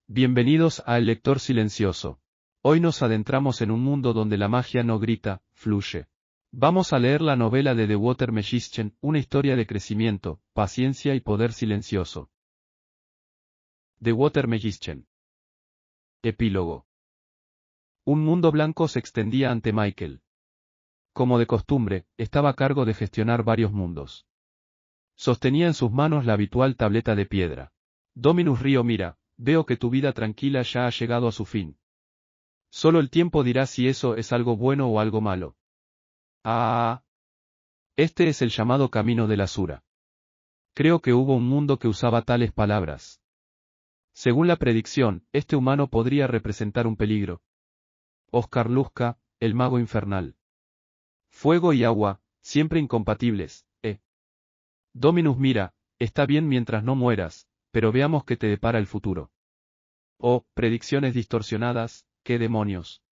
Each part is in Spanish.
Bienvenidos a El Lector Silencioso. Hoy nos adentramos en un mundo donde la magia no grita, fluye. Vamos a leer la novela de The Water Magician, una historia de crecimiento, paciencia y poder silencioso. The Water Magician. Epílogo. Un mundo blanco se extendía ante Michael. Como de costumbre, estaba a cargo de gestionar varios mundos. Sostenía en sus manos la habitual tableta de piedra. Dominus Rio, mira, veo que tu vida tranquila ya ha llegado a su fin. Solo el tiempo dirá si eso es algo bueno o algo malo. Este es el llamado camino de la Asura. Creo que hubo un mundo que usaba tales palabras. Según la predicción, este humano podría representar un peligro. Oscar Luzca, el mago infernal. Fuego y agua, siempre incompatibles, Dominus, mira, está bien mientras no mueras, pero veamos qué te depara el futuro. Oh, predicciones distorsionadas, qué demonios.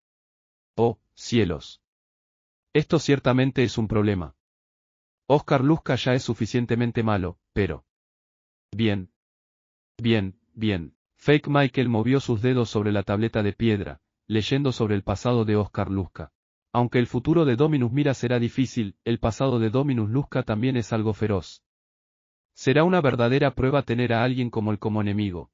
Oh, cielos. Esto ciertamente es un problema. Oscar Luzca ya es suficientemente malo, pero... Bien. Fake Michael movió sus dedos sobre la tableta de piedra, leyendo sobre el pasado de Oscar Luzca. Aunque el futuro de Dominus Mira será difícil, el pasado de Dominus Luzca también es algo feroz. Será una verdadera prueba tener a alguien como él como enemigo.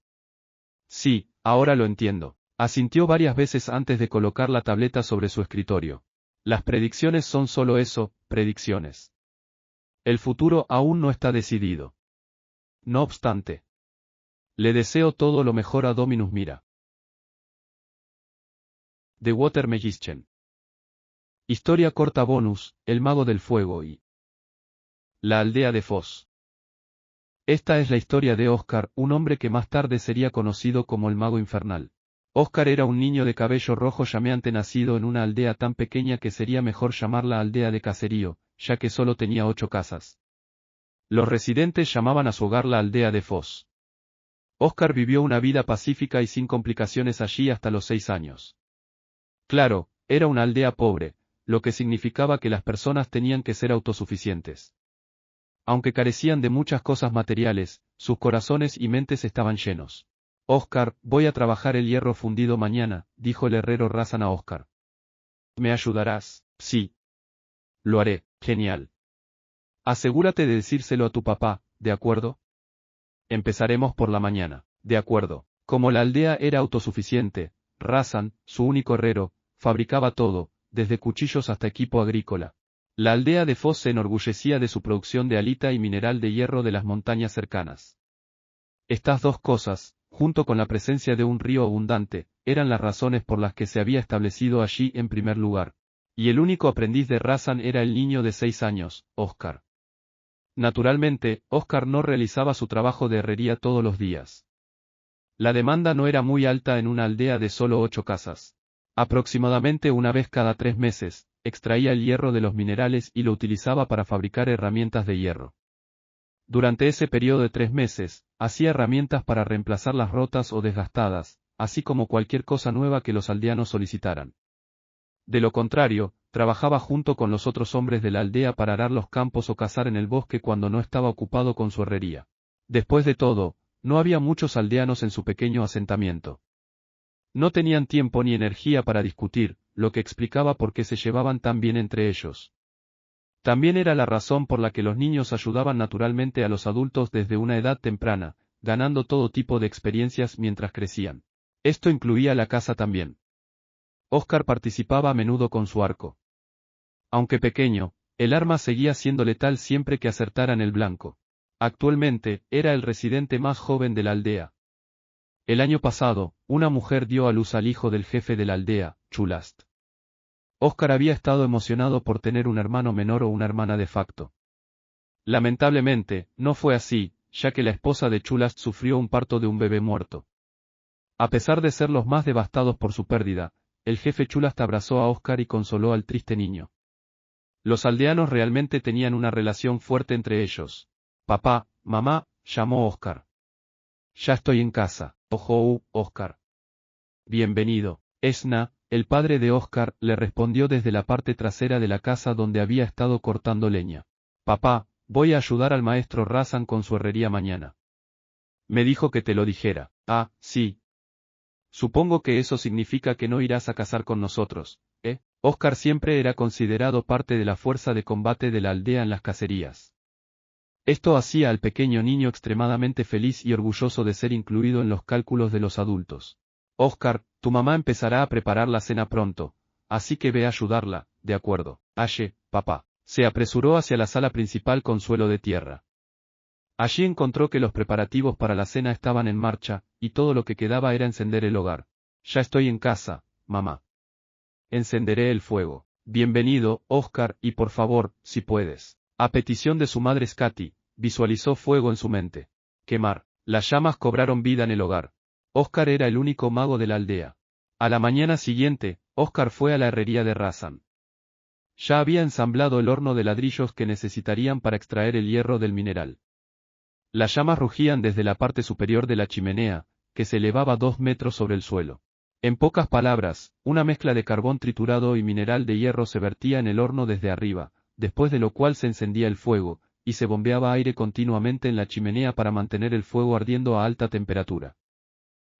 Sí, ahora lo entiendo. Asintió varias veces antes de colocar la tableta sobre su escritorio. Las predicciones son solo eso, predicciones. El futuro aún no está decidido. No obstante, le deseo todo lo mejor a Dominus Mira. The Water Magician. Historia corta bonus, El Mago del Fuego y la aldea de Foz. Esta es la historia de Oscar, un hombre que más tarde sería conocido como el Mago Infernal. Oscar era un niño de cabello rojo llameante nacido en una aldea tan pequeña que sería mejor llamarla aldea de caserío, ya que solo tenía 8 casas. Los residentes llamaban a su hogar la aldea de Foz. Oscar vivió una vida pacífica y sin complicaciones allí hasta los 6 años. Claro, era una aldea pobre, lo que significaba que las personas tenían que ser autosuficientes. Aunque carecían de muchas cosas materiales, sus corazones y mentes estaban llenos. Oscar, voy a trabajar el hierro fundido mañana, dijo el herrero Razan a Oscar. ¿Me ayudarás? Sí. Lo haré, genial. Asegúrate de decírselo a tu papá, ¿de acuerdo? Empezaremos por la mañana, de acuerdo. Como la aldea era autosuficiente, Razan, su único herrero, fabricaba todo, desde cuchillos hasta equipo agrícola. La aldea de Foz se enorgullecía de su producción de halita y mineral de hierro de las montañas cercanas. Estas dos cosas, junto con la presencia de un río abundante, eran las razones por las que se había establecido allí en primer lugar. Y el único aprendiz de Razan era el niño de 6 años, Oscar. Naturalmente, Oscar no realizaba su trabajo de herrería todos los días. La demanda no era muy alta en una aldea de solo 8 casas. Aproximadamente una vez cada 3 meses, extraía el hierro de los minerales y lo utilizaba para fabricar herramientas de hierro. Durante ese periodo de 3 meses, hacía herramientas para reemplazar las rotas o desgastadas, así como cualquier cosa nueva que los aldeanos solicitaran. De lo contrario, trabajaba junto con los otros hombres de la aldea para arar los campos o cazar en el bosque cuando no estaba ocupado con su herrería. Después de todo, no había muchos aldeanos en su pequeño asentamiento. No tenían tiempo ni energía para discutir, lo que explicaba por qué se llevaban tan bien entre ellos. También era la razón por la que los niños ayudaban naturalmente a los adultos desde una edad temprana, ganando todo tipo de experiencias mientras crecían. Esto incluía la caza también. Oscar participaba a menudo con su arco. Aunque pequeño, el arma seguía siendo letal siempre que acertara en el blanco. Actualmente, era el residente más joven de la aldea. El año pasado, una mujer dio a luz al hijo del jefe de la aldea, Chulast. Oscar había estado emocionado por tener un hermano menor o una hermana de facto. Lamentablemente, no fue así, ya que la esposa de Chulast sufrió un parto de un bebé muerto. A pesar de ser los más devastados por su pérdida, el jefe Chulast abrazó a Oscar y consoló al triste niño. Los aldeanos realmente tenían una relación fuerte entre ellos. Papá, mamá, llamó Oscar. Ya estoy en casa. Ojo, Oscar. Bienvenido. Esna, el padre de Oscar, le respondió desde la parte trasera de la casa donde había estado cortando leña. Papá, voy a ayudar al maestro Razan con su herrería mañana. Me dijo que te lo dijera. Ah, sí. Supongo que eso significa que no irás a cazar con nosotros, ¿eh? Oscar siempre era considerado parte de la fuerza de combate de la aldea en las cacerías. Esto hacía al pequeño niño extremadamente feliz y orgulloso de ser incluido en los cálculos de los adultos. Oscar, tu mamá empezará a preparar la cena pronto, así que ve a ayudarla, ¿de acuerdo? Aye, papá. Se apresuró hacia la sala principal con suelo de tierra. Allí encontró que los preparativos para la cena estaban en marcha, y todo lo que quedaba era encender el hogar. Ya estoy en casa, mamá. Encenderé el fuego. Bienvenido, Oscar, y por favor, si puedes. A petición de su madre Scotty, visualizó fuego en su mente. Quemar. Las llamas cobraron vida en el hogar. Oscar era el único mago de la aldea. A la mañana siguiente, Oscar fue a la herrería de Razan. Ya había ensamblado el horno de ladrillos que necesitarían para extraer el hierro del mineral. Las llamas rugían desde la parte superior de la chimenea, que se elevaba 2 metros sobre el suelo. En pocas palabras, una mezcla de carbón triturado y mineral de hierro se vertía en el horno desde arriba, después de lo cual se encendía el fuego, y se bombeaba aire continuamente en la chimenea para mantener el fuego ardiendo a alta temperatura.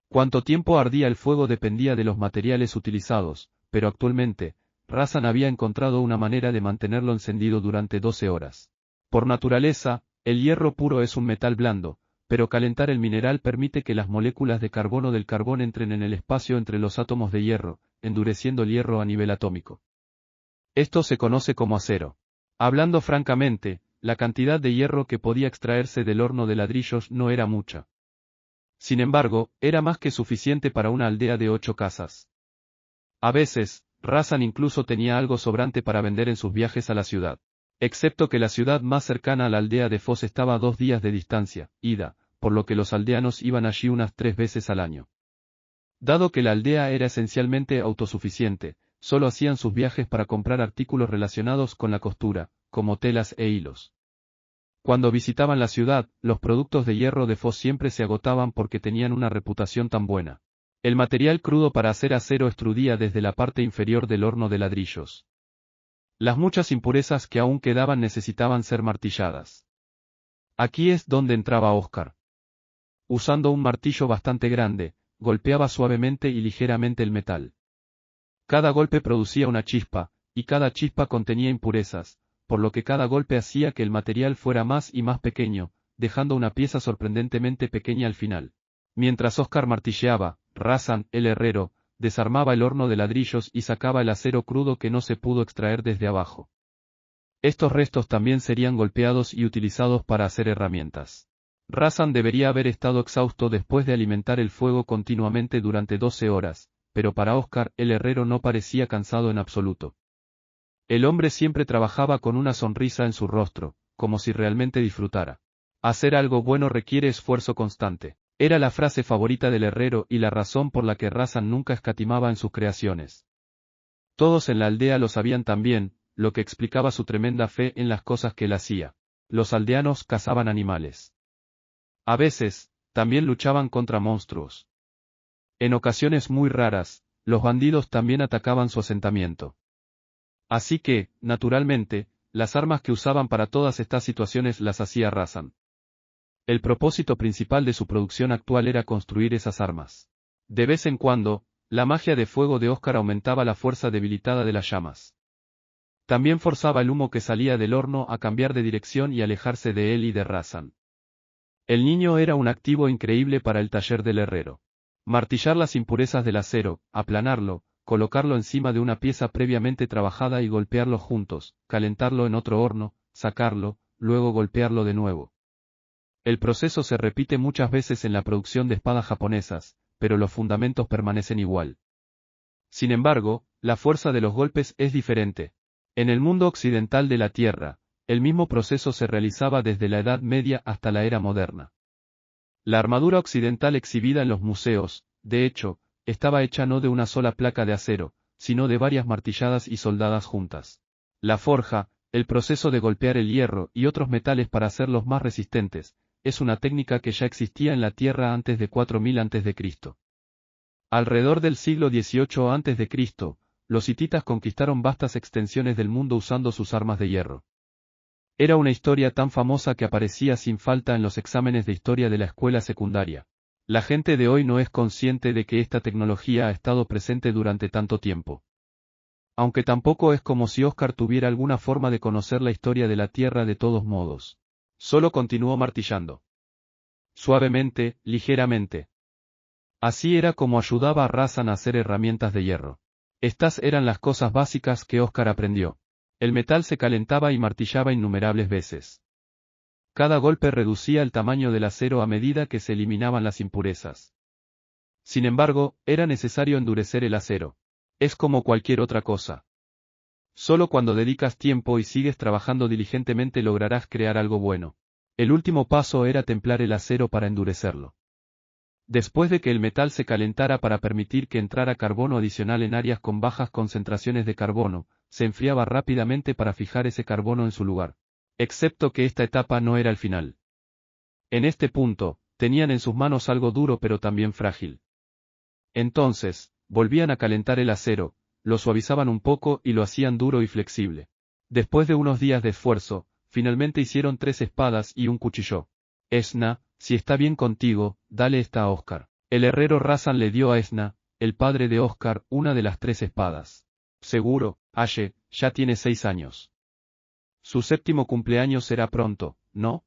Cuánto tiempo ardía el fuego dependía de los materiales utilizados, pero actualmente, Razan había encontrado una manera de mantenerlo encendido durante 12 horas. Por naturaleza, el hierro puro es un metal blando, pero calentar el mineral permite que las moléculas de carbono del carbón entren en el espacio entre los átomos de hierro, endureciendo el hierro a nivel atómico. Esto se conoce como acero. Hablando francamente, la cantidad de hierro que podía extraerse del horno de ladrillos no era mucha. Sin embargo, era más que suficiente para una aldea de 8 casas. A veces, Razan incluso tenía algo sobrante para vender en sus viajes a la ciudad. Excepto que la ciudad más cercana a la aldea de Foss estaba a 2 días de distancia, ida, por lo que los aldeanos iban allí unas 3 veces al año. Dado que la aldea era esencialmente autosuficiente, solo hacían sus viajes para comprar artículos relacionados con la costura, como telas e hilos. Cuando visitaban la ciudad, los productos de hierro de Foss siempre se agotaban porque tenían una reputación tan buena. El material crudo para hacer acero extrudía desde la parte inferior del horno de ladrillos. Las muchas impurezas que aún quedaban necesitaban ser martilladas. Aquí es donde entraba Oscar. Usando un martillo bastante grande, golpeaba suavemente y ligeramente el metal. Cada golpe producía una chispa, y cada chispa contenía impurezas, por lo que cada golpe hacía que el material fuera más y más pequeño, dejando una pieza sorprendentemente pequeña al final. Mientras Oscar martilleaba, Razan, el herrero, desarmaba el horno de ladrillos y sacaba el acero crudo que no se pudo extraer desde abajo. Estos restos también serían golpeados y utilizados para hacer herramientas. Razan debería haber estado exhausto después de alimentar el fuego continuamente durante 12 horas, pero para Oscar, el herrero no parecía cansado en absoluto. El hombre siempre trabajaba con una sonrisa en su rostro, como si realmente disfrutara. Hacer algo bueno requiere esfuerzo constante. Era la frase favorita del herrero y la razón por la que Razan nunca escatimaba en sus creaciones. Todos en la aldea lo sabían también, lo que explicaba su tremenda fe en las cosas que él hacía. Los aldeanos cazaban animales. A veces, también luchaban contra monstruos. En ocasiones muy raras, los bandidos también atacaban su asentamiento. Así que, naturalmente, las armas que usaban para todas estas situaciones las hacía Razan. El propósito principal de su producción actual era construir esas armas. De vez en cuando, la magia de fuego de Oscar aumentaba la fuerza debilitada de las llamas. También forzaba el humo que salía del horno a cambiar de dirección y alejarse de él y de Razan. El niño era un activo increíble para el taller del herrero. Martillar las impurezas del acero, aplanarlo, colocarlo encima de una pieza previamente trabajada y golpearlo juntos, calentarlo en otro horno, sacarlo, luego golpearlo de nuevo. El proceso se repite muchas veces en la producción de espadas japonesas, pero los fundamentos permanecen igual. Sin embargo, la fuerza de los golpes es diferente. En el mundo occidental de la Tierra, el mismo proceso se realizaba desde la Edad Media hasta la era moderna. La armadura occidental exhibida en los museos, de hecho, estaba hecha no de una sola placa de acero, sino de varias martilladas y soldadas juntas. La forja, el proceso de golpear el hierro y otros metales para hacerlos más resistentes, es una técnica que ya existía en la Tierra antes de 4000 a.C. Alrededor del siglo XVIII a.C., los hititas conquistaron vastas extensiones del mundo usando sus armas de hierro. Era una historia tan famosa que aparecía sin falta en los exámenes de historia de la escuela secundaria. La gente de hoy no es consciente de que esta tecnología ha estado presente durante tanto tiempo. Aunque tampoco es como si Oscar tuviera alguna forma de conocer la historia de la Tierra de todos modos. Solo continuó martillando. Suavemente, ligeramente. Así era como ayudaba a Razan a hacer herramientas de hierro. Estas eran las cosas básicas que Oscar aprendió. El metal se calentaba y martillaba innumerables veces. Cada golpe reducía el tamaño del acero a medida que se eliminaban las impurezas. Sin embargo, era necesario endurecer el acero. Es como cualquier otra cosa. Solo cuando dedicas tiempo y sigues trabajando diligentemente lograrás crear algo bueno. El último paso era templar el acero para endurecerlo. Después de que el metal se calentara para permitir que entrara carbono adicional en áreas con bajas concentraciones de carbono, se enfriaba rápidamente para fijar ese carbono en su lugar. Excepto que esta etapa no era el final. En este punto, tenían en sus manos algo duro pero también frágil. Entonces, volvían a calentar el acero, lo suavizaban un poco y lo hacían duro y flexible. Después de unos días de esfuerzo, finalmente hicieron 3 espadas y un cuchillo. Esna, si está bien contigo, dale esta a Oscar. El herrero Razan le dio a Esna, el padre de Oscar, una de las 3 espadas. Seguro, Ashe, ya tiene 6 años. Su 7º cumpleaños será pronto, ¿no?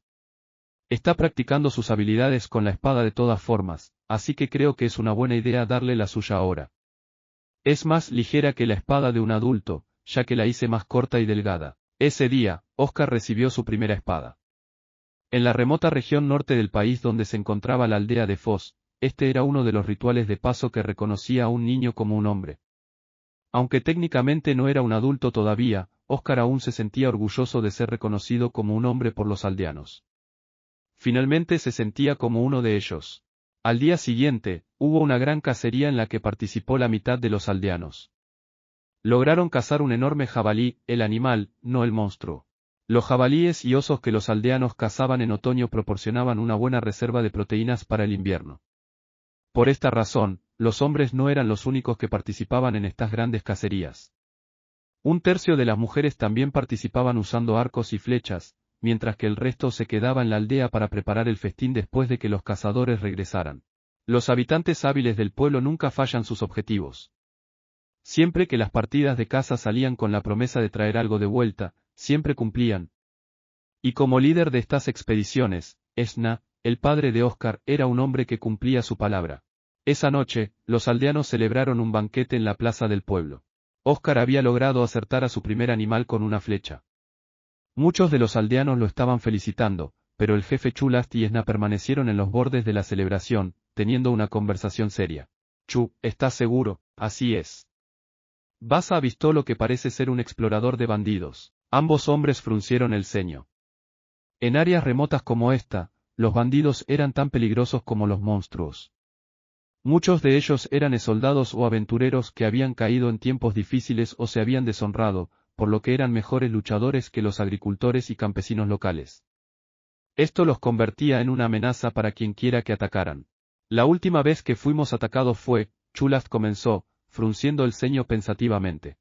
Está practicando sus habilidades con la espada de todas formas, así que creo que es una buena idea darle la suya ahora. Es más ligera que la espada de un adulto, ya que la hice más corta y delgada. Ese día, Oscar recibió su primera espada. En la remota región norte del país donde se encontraba la aldea de Foz, este era uno de los rituales de paso que reconocía a un niño como un hombre. Aunque técnicamente no era un adulto todavía, Oscar aún se sentía orgulloso de ser reconocido como un hombre por los aldeanos. Finalmente se sentía como uno de ellos. Al día siguiente, hubo una gran cacería en la que participó la mitad de los aldeanos. Lograron cazar un enorme jabalí, el animal, no el monstruo. Los jabalíes y osos que los aldeanos cazaban en otoño proporcionaban una buena reserva de proteínas para el invierno. Por esta razón, los hombres no eran los únicos que participaban en estas grandes cacerías. Un tercio de las mujeres también participaban usando arcos y flechas, mientras que el resto se quedaba en la aldea para preparar el festín después de que los cazadores regresaran. Los habitantes hábiles del pueblo nunca fallan sus objetivos. Siempre que las partidas de caza salían con la promesa de traer algo de vuelta, siempre cumplían. Y como líder de estas expediciones, Esna, el padre de Oscar, era un hombre que cumplía su palabra. Esa noche, los aldeanos celebraron un banquete en la plaza del pueblo. Oscar había logrado acertar a su primer animal con una flecha. Muchos de los aldeanos lo estaban felicitando, pero el jefe Chulast y Esna permanecieron en los bordes de la celebración, teniendo una conversación seria. Chu, ¿estás seguro? Así es. Basa avistó lo que parece ser un explorador de bandidos. Ambos hombres fruncieron el ceño. En áreas remotas como esta, los bandidos eran tan peligrosos como los monstruos. Muchos de ellos eran soldados o aventureros que habían caído en tiempos difíciles o se habían deshonrado, por lo que eran mejores luchadores que los agricultores y campesinos locales. Esto los convertía en una amenaza para quien quiera que atacaran. La última vez que fuimos atacados fue, Chulast comenzó, frunciendo el ceño pensativamente.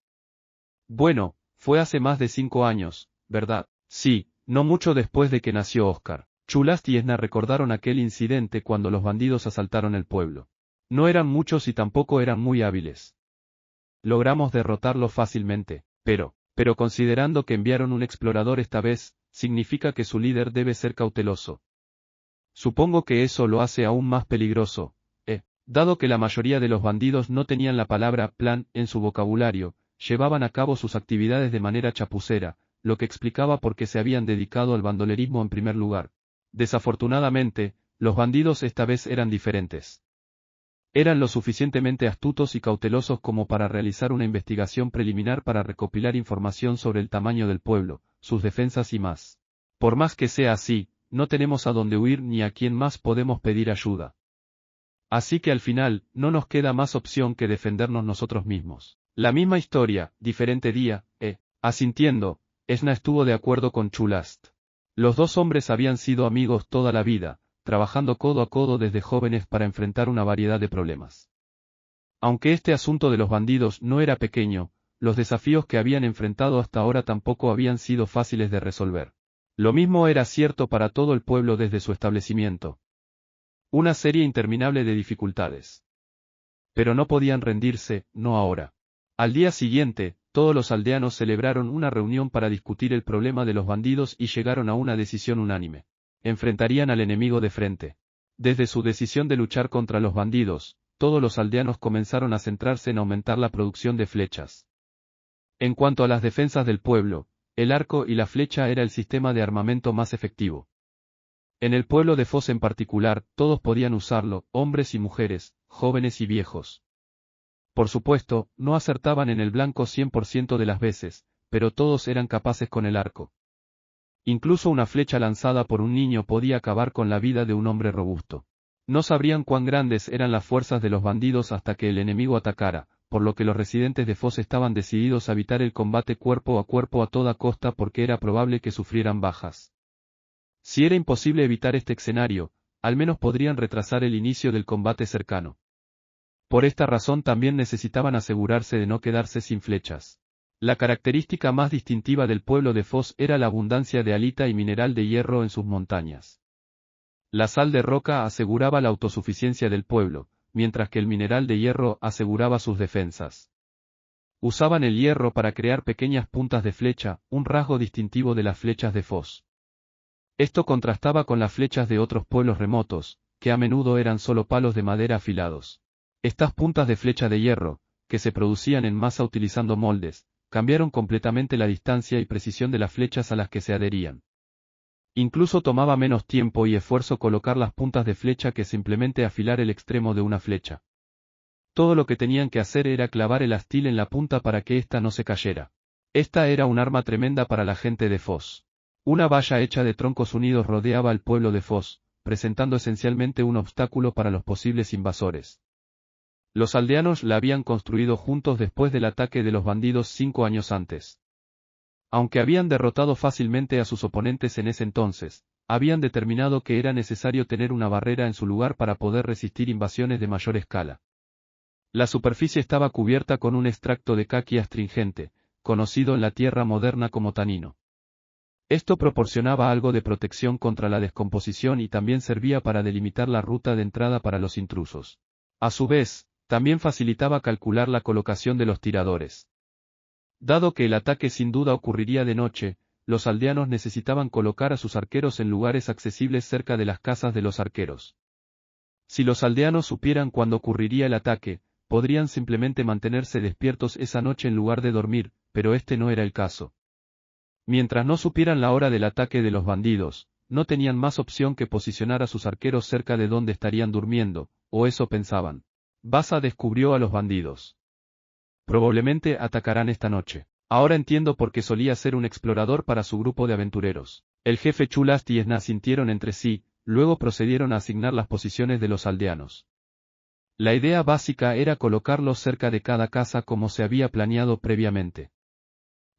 Bueno, fue hace más de 5 años, ¿verdad? Sí, no mucho después de que nació Oscar. Chulast y Esna recordaron aquel incidente cuando los bandidos asaltaron el pueblo. No eran muchos y tampoco eran muy hábiles. Logramos derrotarlos fácilmente, pero considerando que enviaron un explorador esta vez, significa que su líder debe ser cauteloso. Supongo que eso lo hace aún más peligroso, dado que la mayoría de los bandidos no tenían la palabra plan en su vocabulario, llevaban a cabo sus actividades de manera chapucera, lo que explicaba por qué se habían dedicado al bandolerismo en primer lugar. Desafortunadamente, los bandidos esta vez eran diferentes. Eran lo suficientemente astutos y cautelosos como para realizar una investigación preliminar para recopilar información sobre el tamaño del pueblo, sus defensas y más. Por más que sea así, no tenemos a dónde huir ni a quién más podemos pedir ayuda. Así que al final, no nos queda más opción que defendernos nosotros mismos. La misma historia, diferente día, asintiendo, Esna estuvo de acuerdo con Chulast. Los dos hombres habían sido amigos toda la vida, trabajando codo a codo desde jóvenes para enfrentar una variedad de problemas. Aunque este asunto de los bandidos no era pequeño, los desafíos que habían enfrentado hasta ahora tampoco habían sido fáciles de resolver. Lo mismo era cierto para todo el pueblo desde su establecimiento. Una serie interminable de dificultades. Pero no podían rendirse, no ahora. Al día siguiente, todos los aldeanos celebraron una reunión para discutir el problema de los bandidos y llegaron a una decisión unánime. Enfrentarían al enemigo de frente. Desde su decisión de luchar contra los bandidos, todos los aldeanos comenzaron a centrarse en aumentar la producción de flechas. En cuanto a las defensas del pueblo, el arco y la flecha era el sistema de armamento más efectivo. En el pueblo de Foz en particular, todos podían usarlo, hombres y mujeres, jóvenes y viejos. Por supuesto, no acertaban en el blanco 100% de las veces, pero todos eran capaces con el arco. Incluso una flecha lanzada por un niño podía acabar con la vida de un hombre robusto. No sabrían cuán grandes eran las fuerzas de los bandidos hasta que el enemigo atacara, por lo que los residentes de Foz estaban decididos a evitar el combate cuerpo a toda costa porque era probable que sufrieran bajas. Si era imposible evitar este escenario, al menos podrían retrasar el inicio del combate cercano. Por esta razón también necesitaban asegurarse de no quedarse sin flechas. La característica más distintiva del pueblo de Foz era la abundancia de halita y mineral de hierro en sus montañas. La sal de roca aseguraba la autosuficiencia del pueblo, mientras que el mineral de hierro aseguraba sus defensas. Usaban el hierro para crear pequeñas puntas de flecha, un rasgo distintivo de las flechas de Foz. Esto contrastaba con las flechas de otros pueblos remotos, que a menudo eran solo palos de madera afilados. Estas puntas de flecha de hierro, que se producían en masa utilizando moldes, cambiaron completamente la distancia y precisión de las flechas a las que se adherían. Incluso tomaba menos tiempo y esfuerzo colocar las puntas de flecha que simplemente afilar el extremo de una flecha. Todo lo que tenían que hacer era clavar el astil en la punta para que ésta no se cayera. Esta era un arma tremenda para la gente de Foz. Una valla hecha de troncos unidos rodeaba al pueblo de Foz, presentando esencialmente un obstáculo para los posibles invasores. Los aldeanos la habían construido juntos después del ataque de los bandidos 5 años antes. Aunque habían derrotado fácilmente a sus oponentes en ese entonces, habían determinado que era necesario tener una barrera en su lugar para poder resistir invasiones de mayor escala. La superficie estaba cubierta con un extracto de caqui astringente, conocido en la tierra moderna como tanino. Esto proporcionaba algo de protección contra la descomposición y también servía para delimitar la ruta de entrada para los intrusos. A su vez, también facilitaba calcular la colocación de los tiradores. Dado que el ataque sin duda ocurriría de noche, los aldeanos necesitaban colocar a sus arqueros en lugares accesibles cerca de las casas de los arqueros. Si los aldeanos supieran cuándo ocurriría el ataque, podrían simplemente mantenerse despiertos esa noche en lugar de dormir, pero este no era el caso. Mientras no supieran la hora del ataque de los bandidos, no tenían más opción que posicionar a sus arqueros cerca de donde estarían durmiendo, o eso pensaban. Basa descubrió a los bandidos. Probablemente atacarán esta noche. Ahora entiendo por qué solía ser un explorador para su grupo de aventureros. El jefe Chulast y Esna sintieron entre sí, luego procedieron a asignar las posiciones de los aldeanos. La idea básica era colocarlos cerca de cada casa como se había planeado previamente.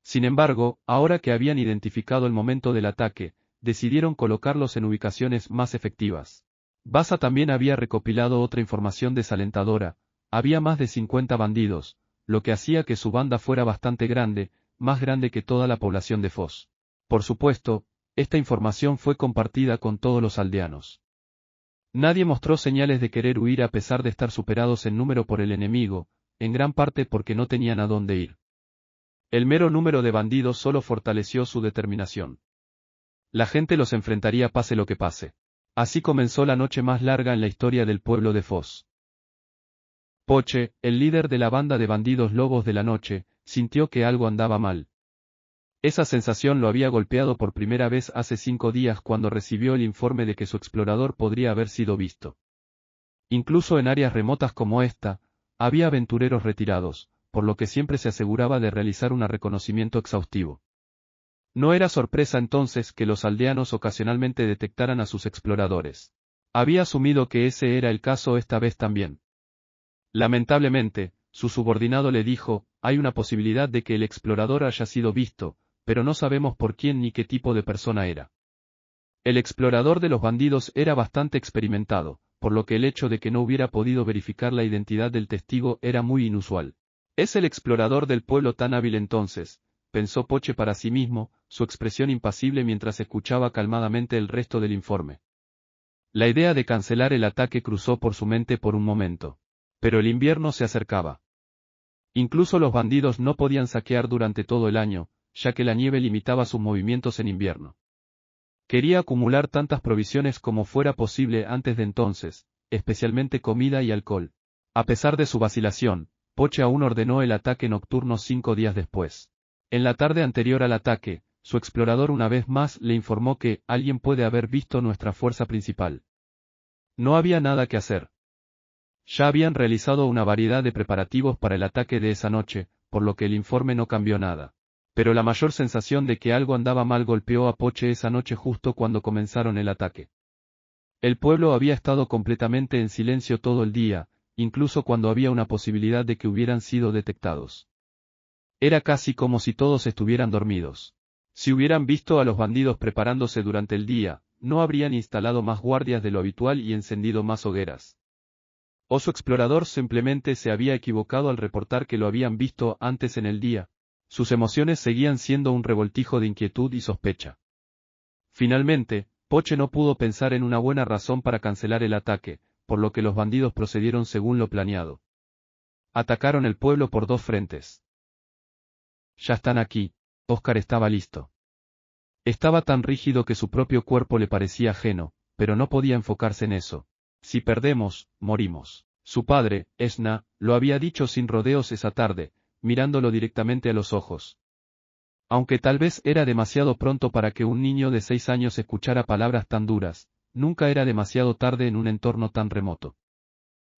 Sin embargo, ahora que habían identificado el momento del ataque, decidieron colocarlos en ubicaciones más efectivas. Basa también había recopilado otra información desalentadora: había más de 50 bandidos, lo que hacía que su banda fuera bastante grande, más grande que toda la población de Foz. Por supuesto, esta información fue compartida con todos los aldeanos. Nadie mostró señales de querer huir a pesar de estar superados en número por el enemigo, en gran parte porque no tenían a dónde ir. El mero número de bandidos solo fortaleció su determinación. La gente los enfrentaría pase lo que pase. Así comenzó la noche más larga en la historia del pueblo de Foz. Poche, el líder de la banda de bandidos lobos de la noche, sintió que algo andaba mal. Esa sensación lo había golpeado por primera vez hace 5 días cuando recibió el informe de que su explorador podría haber sido visto. Incluso en áreas remotas como esta, había aventureros retirados, por lo que siempre se aseguraba de realizar un reconocimiento exhaustivo. No era sorpresa entonces que los aldeanos ocasionalmente detectaran a sus exploradores. Había asumido que ese era el caso esta vez también. Lamentablemente, su subordinado le dijo: hay una posibilidad de que el explorador haya sido visto, pero no sabemos por quién ni qué tipo de persona era. El explorador de los bandidos era bastante experimentado, por lo que el hecho de que no hubiera podido verificar la identidad del testigo era muy inusual. ¿Es el explorador del pueblo tan hábil entonces?, pensó Poche para sí mismo, su expresión impasible mientras escuchaba calmadamente el resto del informe. La idea de cancelar el ataque cruzó por su mente por un momento. Pero el invierno se acercaba. Incluso los bandidos no podían saquear durante todo el año, ya que la nieve limitaba sus movimientos en invierno. Quería acumular tantas provisiones como fuera posible antes de entonces, especialmente comida y alcohol. A pesar de su vacilación, Poche aún ordenó el ataque nocturno 5 días después. En la tarde anterior al ataque, su explorador una vez más le informó que alguien puede haber visto nuestra fuerza principal. No había nada que hacer. Ya habían realizado una variedad de preparativos para el ataque de esa noche, por lo que el informe no cambió nada. Pero la mayor sensación de que algo andaba mal golpeó a Poche esa noche justo cuando comenzaron el ataque. El pueblo había estado completamente en silencio todo el día, incluso cuando había una posibilidad de que hubieran sido detectados. Era casi como si todos estuvieran dormidos. Si hubieran visto a los bandidos preparándose durante el día, no habrían instalado más guardias de lo habitual y encendido más hogueras. O su explorador simplemente se había equivocado al reportar que lo habían visto antes en el día. Sus emociones seguían siendo un revoltijo de inquietud y sospecha. Finalmente, Poche no pudo pensar en una buena razón para cancelar el ataque, por lo que los bandidos procedieron según lo planeado. Atacaron el pueblo por 2 frentes. Ya están aquí. Oscar estaba listo. Estaba tan rígido que su propio cuerpo le parecía ajeno, pero no podía enfocarse en eso. Si perdemos, morimos. Su padre, Esna, lo había dicho sin rodeos esa tarde, mirándolo directamente a los ojos. Aunque tal vez era demasiado pronto para que un niño de 6 años escuchara palabras tan duras, nunca era demasiado tarde en un entorno tan remoto.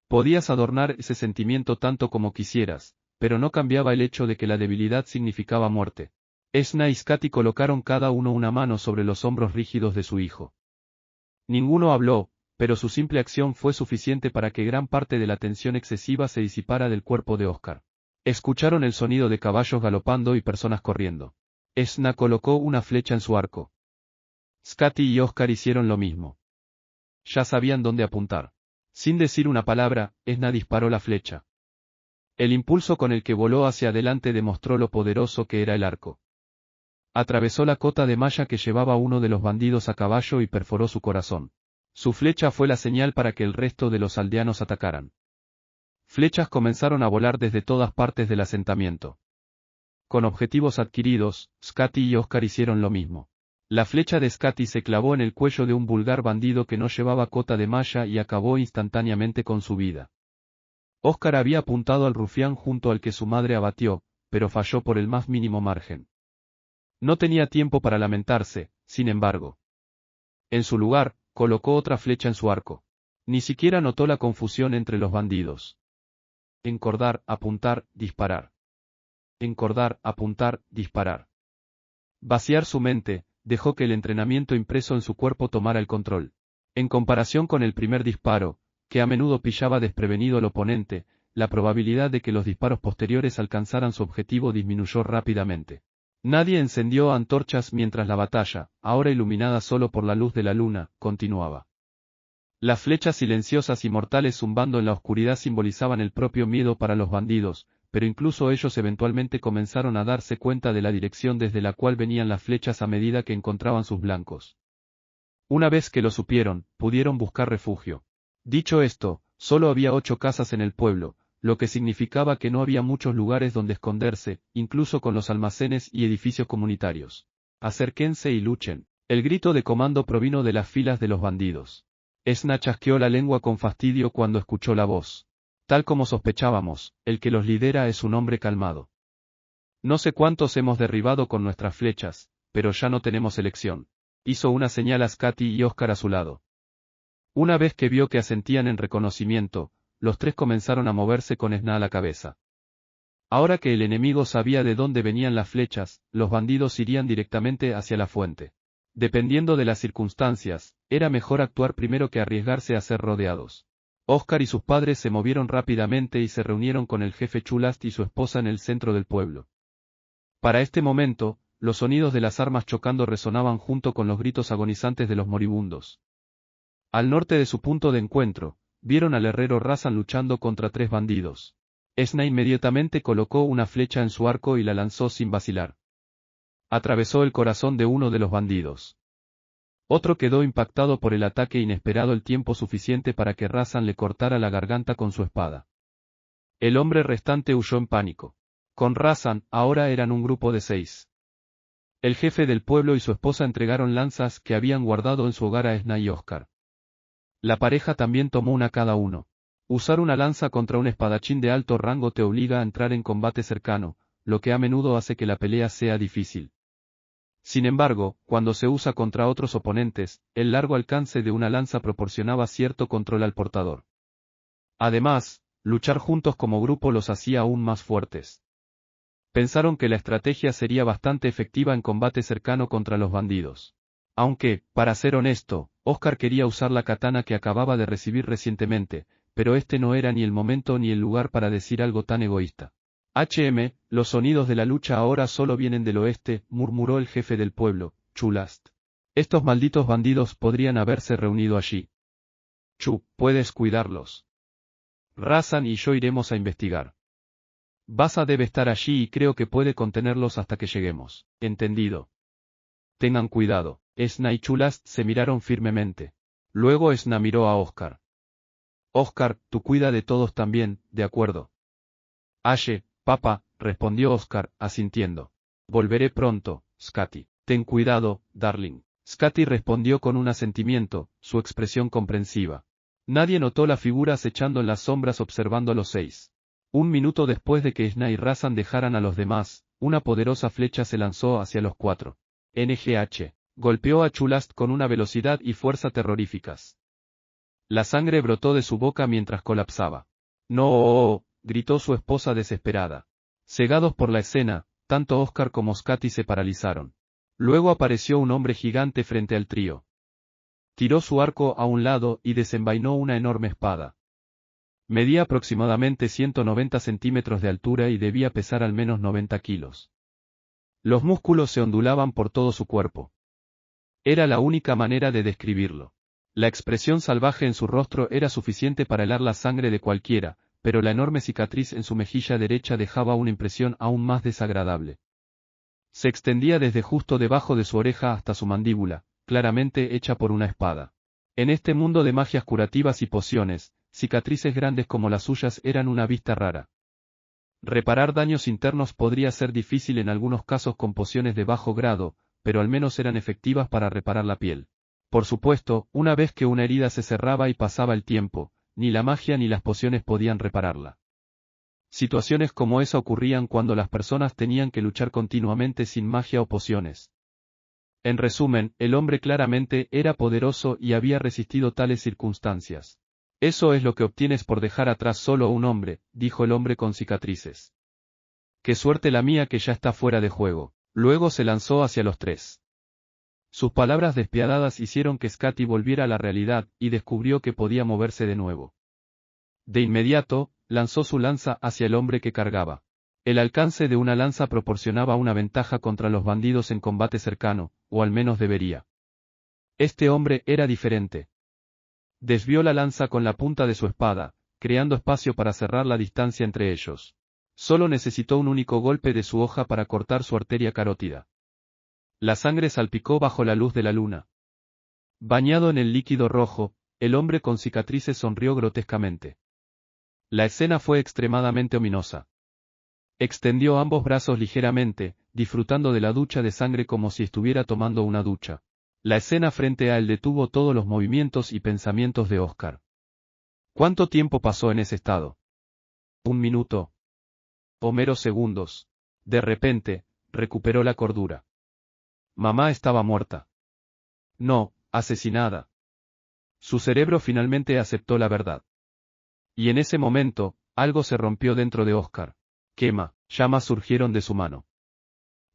Podías adornar ese sentimiento tanto como quisieras, pero no cambiaba el hecho de que la debilidad significaba muerte. Esna y Skati colocaron cada uno una mano sobre los hombros rígidos de su hijo. Ninguno habló, pero su simple acción fue suficiente para que gran parte de la tensión excesiva se disipara del cuerpo de Oscar. Escucharon el sonido de caballos galopando y personas corriendo. Esna colocó una flecha en su arco. Skati y Oscar hicieron lo mismo. Ya sabían dónde apuntar. Sin decir una palabra, Esna disparó la flecha. El impulso con el que voló hacia adelante demostró lo poderoso que era el arco. Atravesó la cota de malla que llevaba uno de los bandidos a caballo y perforó su corazón. Su flecha fue la señal para que el resto de los aldeanos atacaran. Flechas comenzaron a volar desde todas partes del asentamiento. Con objetivos adquiridos, Skati y Oscar hicieron lo mismo. La flecha de Skati se clavó en el cuello de un vulgar bandido que no llevaba cota de malla y acabó instantáneamente con su vida. Oscar había apuntado al rufián junto al que su madre abatió, pero falló por el más mínimo margen. No tenía tiempo para lamentarse, sin embargo. En su lugar, colocó otra flecha en su arco. Ni siquiera notó la confusión entre los bandidos. Encordar, apuntar, disparar. Encordar, apuntar, disparar. Vaciar su mente, dejó que el entrenamiento impreso en su cuerpo tomara el control. En comparación con el primer disparo, que a menudo pillaba desprevenido al oponente, la probabilidad de que los disparos posteriores alcanzaran su objetivo disminuyó rápidamente. Nadie encendió antorchas mientras la batalla, ahora iluminada solo por la luz de la luna, continuaba. Las flechas silenciosas y mortales zumbando en la oscuridad simbolizaban el propio miedo para los bandidos, pero incluso ellos eventualmente comenzaron a darse cuenta de la dirección desde la cual venían las flechas a medida que encontraban sus blancos. Una vez que lo supieron, pudieron buscar refugio. Dicho esto, solo había 8 casas en el pueblo, lo que significaba que no había muchos lugares donde esconderse, incluso con los almacenes y edificios comunitarios. Acérquense y luchen. El grito de comando provino de las filas de los bandidos. Esna chasqueó la lengua con fastidio cuando escuchó la voz. Tal como sospechábamos, el que los lidera es un hombre calmado. No sé cuántos hemos derribado con nuestras flechas, pero ya no tenemos elección. Hizo una señal a Skati y Oscar a su lado. Una vez que vio que asentían en reconocimiento, los 3 comenzaron a moverse con Esna a la cabeza. Ahora que el enemigo sabía de dónde venían las flechas, los bandidos irían directamente hacia la fuente. Dependiendo de las circunstancias, era mejor actuar primero que arriesgarse a ser rodeados. Oscar y sus padres se movieron rápidamente y se reunieron con el jefe Chulast y su esposa en el centro del pueblo. Para este momento, los sonidos de las armas chocando resonaban junto con los gritos agonizantes de los moribundos. Al norte de su punto de encuentro, vieron al herrero Razan luchando contra 3 bandidos. Esna inmediatamente colocó una flecha en su arco y la lanzó sin vacilar. Atravesó el corazón de uno de los bandidos. Otro quedó impactado por el ataque inesperado el tiempo suficiente para que Razan le cortara la garganta con su espada. El hombre restante huyó en pánico. Con Razan, ahora eran un grupo de 6. El jefe del pueblo y su esposa entregaron lanzas que habían guardado en su hogar a Esna y Oscar. La pareja también tomó una cada uno. Usar una lanza contra un espadachín de alto rango te obliga a entrar en combate cercano, lo que a menudo hace que la pelea sea difícil. Sin embargo, cuando se usa contra otros oponentes, el largo alcance de una lanza proporcionaba cierto control al portador. Además, luchar juntos como grupo los hacía aún más fuertes. Pensaron que la estrategia sería bastante efectiva en combate cercano contra los bandidos. Aunque, para ser honesto, Oscar quería usar la katana que acababa de recibir recientemente, pero este no era ni el momento ni el lugar para decir algo tan egoísta. Los sonidos de la lucha ahora solo vienen del oeste, murmuró el jefe del pueblo, Chulast. Estos malditos bandidos podrían haberse reunido allí. Chu, puedes cuidarlos. Razan y yo iremos a investigar. Basa debe estar allí y creo que puede contenerlos hasta que lleguemos. Entendido. Tengan cuidado. Esna y Chulast se miraron firmemente. Luego Esna miró a Oscar. Oscar, tú cuida de todos también, ¿de acuerdo? Ashe, papá, respondió Oscar, asintiendo. Volveré pronto, Scotty. Ten cuidado, darling. Scotty respondió con un asentimiento, su expresión comprensiva. Nadie notó la figura acechando en las sombras observando a los 6. Un minuto después de que Esna y Razan dejaran a los demás, una poderosa flecha se lanzó hacia los 4. NGH. Golpeó a Chulast con una velocidad y fuerza terroríficas. La sangre brotó de su boca mientras colapsaba. ¡No! Gritó su esposa desesperada. Cegados por la escena, tanto Oscar como Scotty se paralizaron. Luego apareció un hombre gigante frente al trío. Tiró su arco a un lado y desenvainó una enorme espada. Medía aproximadamente 190 centímetros de altura y debía pesar al menos 90 kilos. Los músculos se ondulaban por todo su cuerpo. Era la única manera de describirlo. La expresión salvaje en su rostro era suficiente para helar la sangre de cualquiera, pero la enorme cicatriz en su mejilla derecha dejaba una impresión aún más desagradable. Se extendía desde justo debajo de su oreja hasta su mandíbula, claramente hecha por una espada. En este mundo de magias curativas y pociones, cicatrices grandes como las suyas eran una vista rara. Reparar daños internos podría ser difícil en algunos casos con pociones de bajo grado, pero al menos eran efectivas para reparar la piel. Por supuesto, una vez que una herida se cerraba y pasaba el tiempo, ni la magia ni las pociones podían repararla. Situaciones como esa ocurrían cuando las personas tenían que luchar continuamente sin magia o pociones. En resumen, el hombre claramente era poderoso y había resistido tales circunstancias. Eso es lo que obtienes por dejar atrás solo a un hombre, dijo el hombre con cicatrices. Qué suerte la mía que ya está fuera de juego. Luego se lanzó hacia los 3. Sus palabras despiadadas hicieron que Scotty volviera a la realidad y descubrió que podía moverse de nuevo. De inmediato, lanzó su lanza hacia el hombre que cargaba. El alcance de una lanza proporcionaba una ventaja contra los bandidos en combate cercano, o al menos debería. Este hombre era diferente. Desvió la lanza con la punta de su espada, creando espacio para cerrar la distancia entre ellos. Solo necesitó un único golpe de su hoja para cortar su arteria carótida. La sangre salpicó bajo la luz de la luna. Bañado en el líquido rojo, el hombre con cicatrices sonrió grotescamente. La escena fue extremadamente ominosa. Extendió ambos brazos ligeramente, disfrutando de la ducha de sangre como si estuviera tomando una ducha. La escena frente a él detuvo todos los movimientos y pensamientos de Oscar. ¿Cuánto tiempo pasó en ese estado? ¿Un minuto? ¿O meros segundos? De repente, recuperó la cordura. Mamá estaba muerta. No, asesinada. Su cerebro finalmente aceptó la verdad. Y en ese momento, algo se rompió dentro de Oscar. Llamas surgieron de su mano.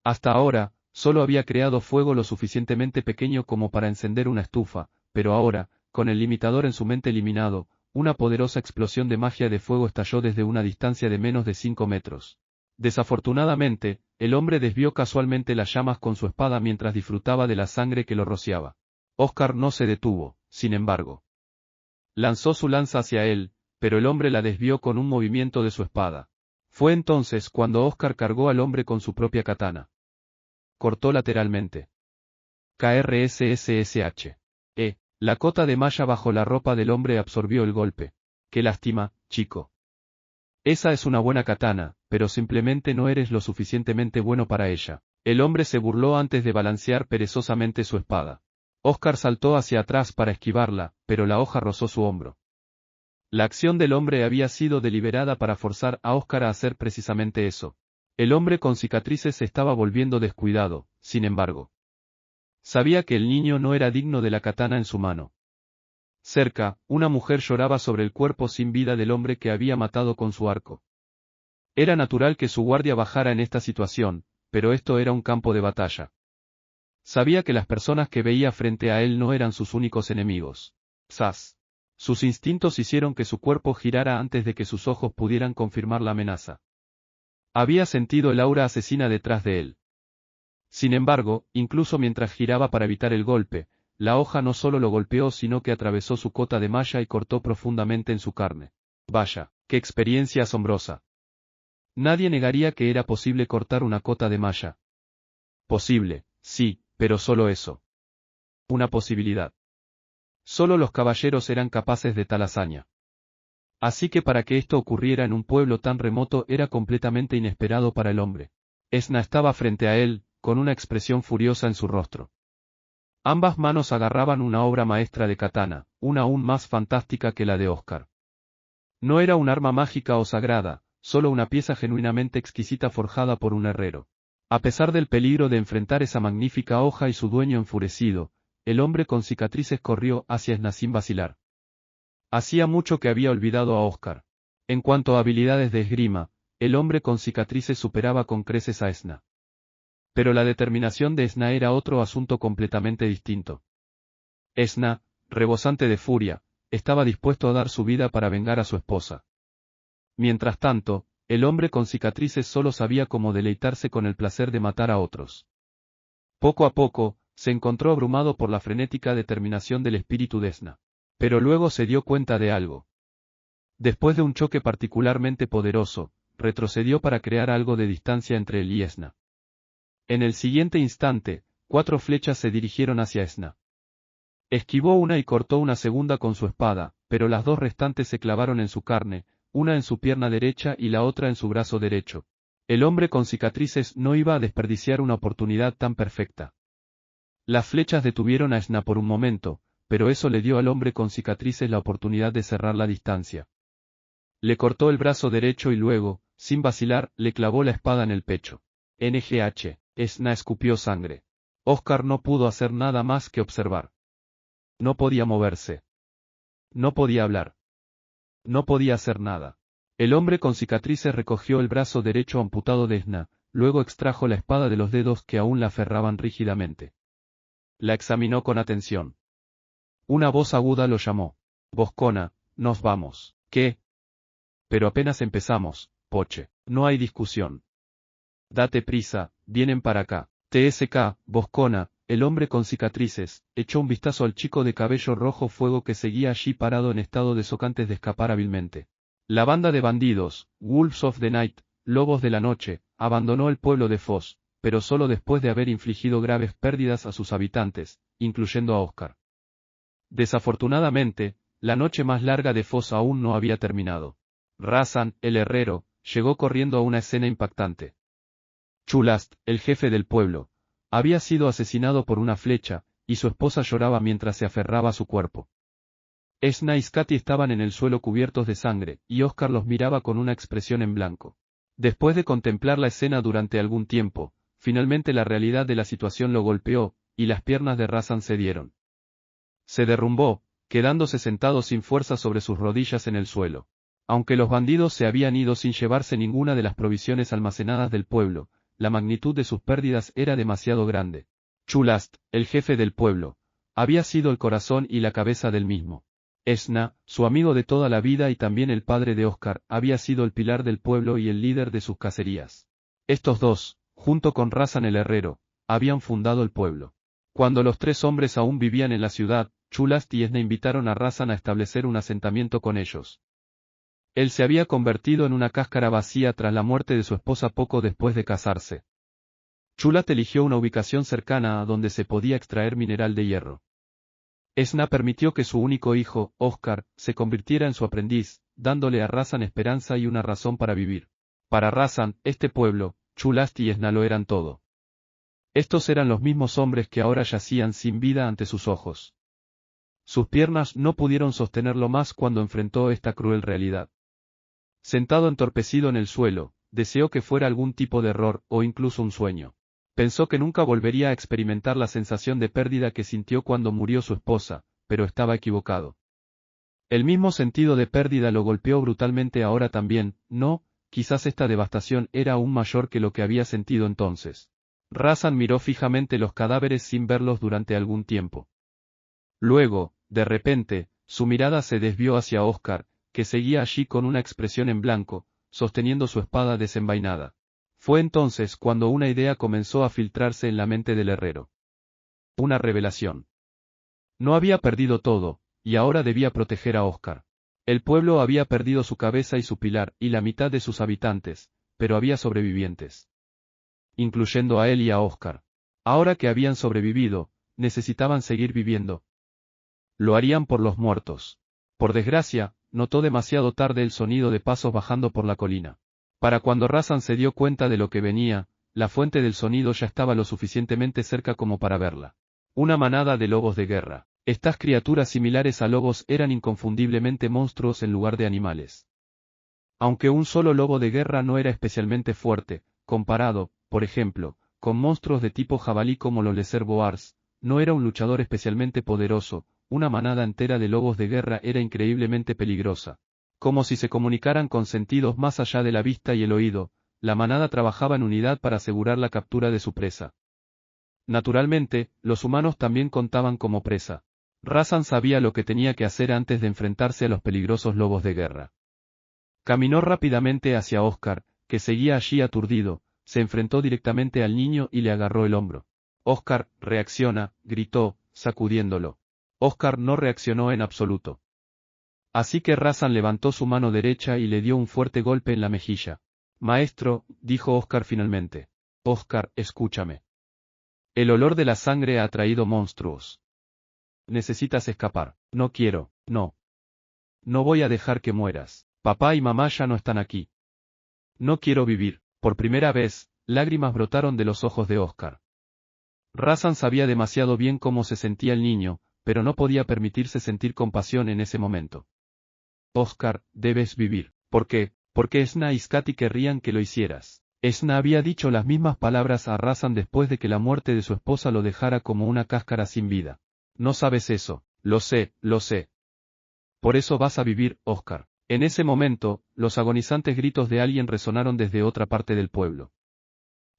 Hasta ahora, solo había creado fuego lo suficientemente pequeño como para encender una estufa, pero ahora, con el limitador en su mente eliminado, una poderosa explosión de magia de fuego estalló desde una distancia de menos de 5 metros. Desafortunadamente, el hombre desvió casualmente las llamas con su espada mientras disfrutaba de la sangre que lo rociaba. Oscar no se detuvo, sin embargo. Lanzó su lanza hacia él, pero el hombre la desvió con un movimiento de su espada. Fue entonces cuando Oscar cargó al hombre con su propia katana. Cortó lateralmente. KRSSSH. La cota de malla bajo la ropa del hombre absorbió el golpe. Qué lástima, chico. Esa es una buena katana, pero simplemente no eres lo suficientemente bueno para ella. El hombre se burló antes de balancear perezosamente su espada. Oscar saltó hacia atrás para esquivarla, pero la hoja rozó su hombro. La acción del hombre había sido deliberada para forzar a Oscar a hacer precisamente eso. El hombre con cicatrices se estaba volviendo descuidado, sin embargo. Sabía que el niño no era digno de la katana en su mano. Cerca, una mujer lloraba sobre el cuerpo sin vida del hombre que había matado con su arco. Era natural que su guardia bajara en esta situación, pero esto era un campo de batalla. Sabía que las personas que veía frente a él no eran sus únicos enemigos. ¡Zas! Sus instintos hicieron que su cuerpo girara antes de que sus ojos pudieran confirmar la amenaza. Había sentido el aura asesina detrás de él. Sin embargo, incluso mientras giraba para evitar el golpe, la hoja no solo lo golpeó sino que atravesó su cota de malla y cortó profundamente en su carne. Vaya, qué experiencia asombrosa. Nadie negaría que era posible cortar una cota de malla. Posible, sí, pero solo eso. Una posibilidad. Solo los caballeros eran capaces de tal hazaña. Así que para que esto ocurriera en un pueblo tan remoto era completamente inesperado para el hombre. Esna estaba frente a él, con una expresión furiosa en su rostro. Ambas manos agarraban una obra maestra de katana, una aún más fantástica que la de Oscar. No era un arma mágica o sagrada, solo una pieza genuinamente exquisita forjada por un herrero. A pesar del peligro de enfrentar esa magnífica hoja y su dueño enfurecido, el hombre con cicatrices corrió hacia Esna sin vacilar. Hacía mucho que había olvidado a Oscar. En cuanto a habilidades de esgrima, el hombre con cicatrices superaba con creces a Esna. Pero la determinación de Esna era otro asunto completamente distinto. Esna, rebosante de furia, estaba dispuesto a dar su vida para vengar a su esposa. Mientras tanto, el hombre con cicatrices solo sabía cómo deleitarse con el placer de matar a otros. Poco a poco, se encontró abrumado por la frenética determinación del espíritu de Esna. Pero luego se dio cuenta de algo. Después de un choque particularmente poderoso, retrocedió para crear algo de distancia entre él y Esna. En el siguiente instante, 4 flechas se dirigieron hacia Esna. Esquivó una y cortó una segunda con su espada, pero las 2 restantes se clavaron en su carne, una en su pierna derecha y la otra en su brazo derecho. El hombre con cicatrices no iba a desperdiciar una oportunidad tan perfecta. Las flechas detuvieron a Esna por un momento, pero eso le dio al hombre con cicatrices la oportunidad de cerrar la distancia. Le cortó el brazo derecho y luego, sin vacilar, le clavó la espada en el pecho. NGH. Esna escupió sangre. Oscar no pudo hacer nada más que observar. No podía moverse. No podía hablar. No podía hacer nada. El hombre con cicatrices recogió el brazo derecho amputado de Esna, luego extrajo la espada de los dedos que aún la aferraban rígidamente. La examinó con atención. Una voz aguda lo llamó. Boscona, nos vamos. ¿Qué? Pero apenas empezamos, Poche. No hay discusión. Date prisa, vienen para acá. TSK, Boscona, el hombre con cicatrices, echó un vistazo al chico de cabello rojo fuego que seguía allí parado en estado de shock antes de escapar hábilmente. La banda de bandidos, Wolves of the Night, lobos de la noche, abandonó el pueblo de Foss, pero solo después de haber infligido graves pérdidas a sus habitantes, incluyendo a Oscar. Desafortunadamente, la noche más larga de Foss aún no había terminado. Razan, el herrero, llegó corriendo a una escena impactante. Chulast, el jefe del pueblo, había sido asesinado por una flecha, y su esposa lloraba mientras se aferraba a su cuerpo. Esna y Skati estaban en el suelo cubiertos de sangre, y Oscar los miraba con una expresión en blanco. Después de contemplar la escena durante algún tiempo, finalmente la realidad de la situación lo golpeó, y las piernas de Razan cedieron. Se derrumbó, quedándose sentado sin fuerza sobre sus rodillas en el suelo. Aunque los bandidos se habían ido sin llevarse ninguna de las provisiones almacenadas del pueblo, la magnitud de sus pérdidas era demasiado grande. Chulast, el jefe del pueblo, había sido el corazón y la cabeza del mismo. Esna, su amigo de toda la vida y también el padre de Oscar, había sido el pilar del pueblo y el líder de sus cacerías. Estos dos, junto con Razan el herrero, habían fundado el pueblo. Cuando los 3 hombres aún vivían en la ciudad, Chulast y Esna invitaron a Razan a establecer un asentamiento con ellos. Él se había convertido en una cáscara vacía tras la muerte de su esposa poco después de casarse. Chulat eligió una ubicación cercana a donde se podía extraer mineral de hierro. Esna permitió que su único hijo, Oscar, se convirtiera en su aprendiz, dándole a Razan esperanza y una razón para vivir. Para Razan, este pueblo, Chulast y Esna lo eran todo. Estos eran los mismos hombres que ahora yacían sin vida ante sus ojos. Sus piernas no pudieron sostenerlo más cuando enfrentó esta cruel realidad. Sentado entorpecido en el suelo, deseó que fuera algún tipo de error o incluso un sueño. Pensó que nunca volvería a experimentar la sensación de pérdida que sintió cuando murió su esposa, pero estaba equivocado. El mismo sentido de pérdida lo golpeó brutalmente ahora también, no, quizás esta devastación era aún mayor que lo que había sentido entonces. Razan miró fijamente los cadáveres sin verlos durante algún tiempo. Luego, de repente, su mirada se desvió hacia Oscar, que seguía allí con una expresión en blanco, sosteniendo su espada desenvainada. Fue entonces cuando una idea comenzó a filtrarse en la mente del herrero. Una revelación. No había perdido todo, y ahora debía proteger a Oscar. El pueblo había perdido su cabeza y su pilar, y la mitad de sus habitantes, pero había sobrevivientes. Incluyendo a él y a Oscar. Ahora que habían sobrevivido, necesitaban seguir viviendo. Lo harían por los muertos. Por desgracia, notó demasiado tarde el sonido de pasos bajando por la colina. Para cuando Razan se dio cuenta de lo que venía, la fuente del sonido ya estaba lo suficientemente cerca como para verla. Una manada de lobos de guerra. Estas criaturas similares a lobos eran inconfundiblemente monstruos en lugar de animales. Aunque un solo lobo de guerra no era especialmente fuerte, comparado, por ejemplo, con monstruos de tipo jabalí como los Lézard-Boars, no era un luchador especialmente poderoso, una manada entera de lobos de guerra era increíblemente peligrosa. Como si se comunicaran con sentidos más allá de la vista y el oído, la manada trabajaba en unidad para asegurar la captura de su presa. Naturalmente, los humanos también contaban como presa. Razan sabía lo que tenía que hacer antes de enfrentarse a los peligrosos lobos de guerra. Caminó rápidamente hacia Oscar, que seguía allí aturdido, se enfrentó directamente al niño y le agarró el hombro. Oscar, reacciona, gritó, sacudiéndolo. Oscar no reaccionó en absoluto. Así que Razan levantó su mano derecha y le dio un fuerte golpe en la mejilla. Maestro, dijo Oscar finalmente. Oscar, escúchame. El olor de la sangre ha traído monstruos. Necesitas escapar. No quiero, no. No voy a dejar que mueras. Papá y mamá ya no están aquí. No quiero vivir. Por primera vez, lágrimas brotaron de los ojos de Oscar. Razan sabía demasiado bien cómo se sentía el niño, pero no podía permitirse sentir compasión en ese momento. Oscar, debes vivir. ¿Por qué? Porque Esna y Skadi querrían que lo hicieras. Esna había dicho las mismas palabras a Razan después de que la muerte de su esposa lo dejara como una cáscara sin vida. No sabes eso. Lo sé, lo sé. Por eso vas a vivir, Oscar. En ese momento, los agonizantes gritos de alguien resonaron desde otra parte del pueblo.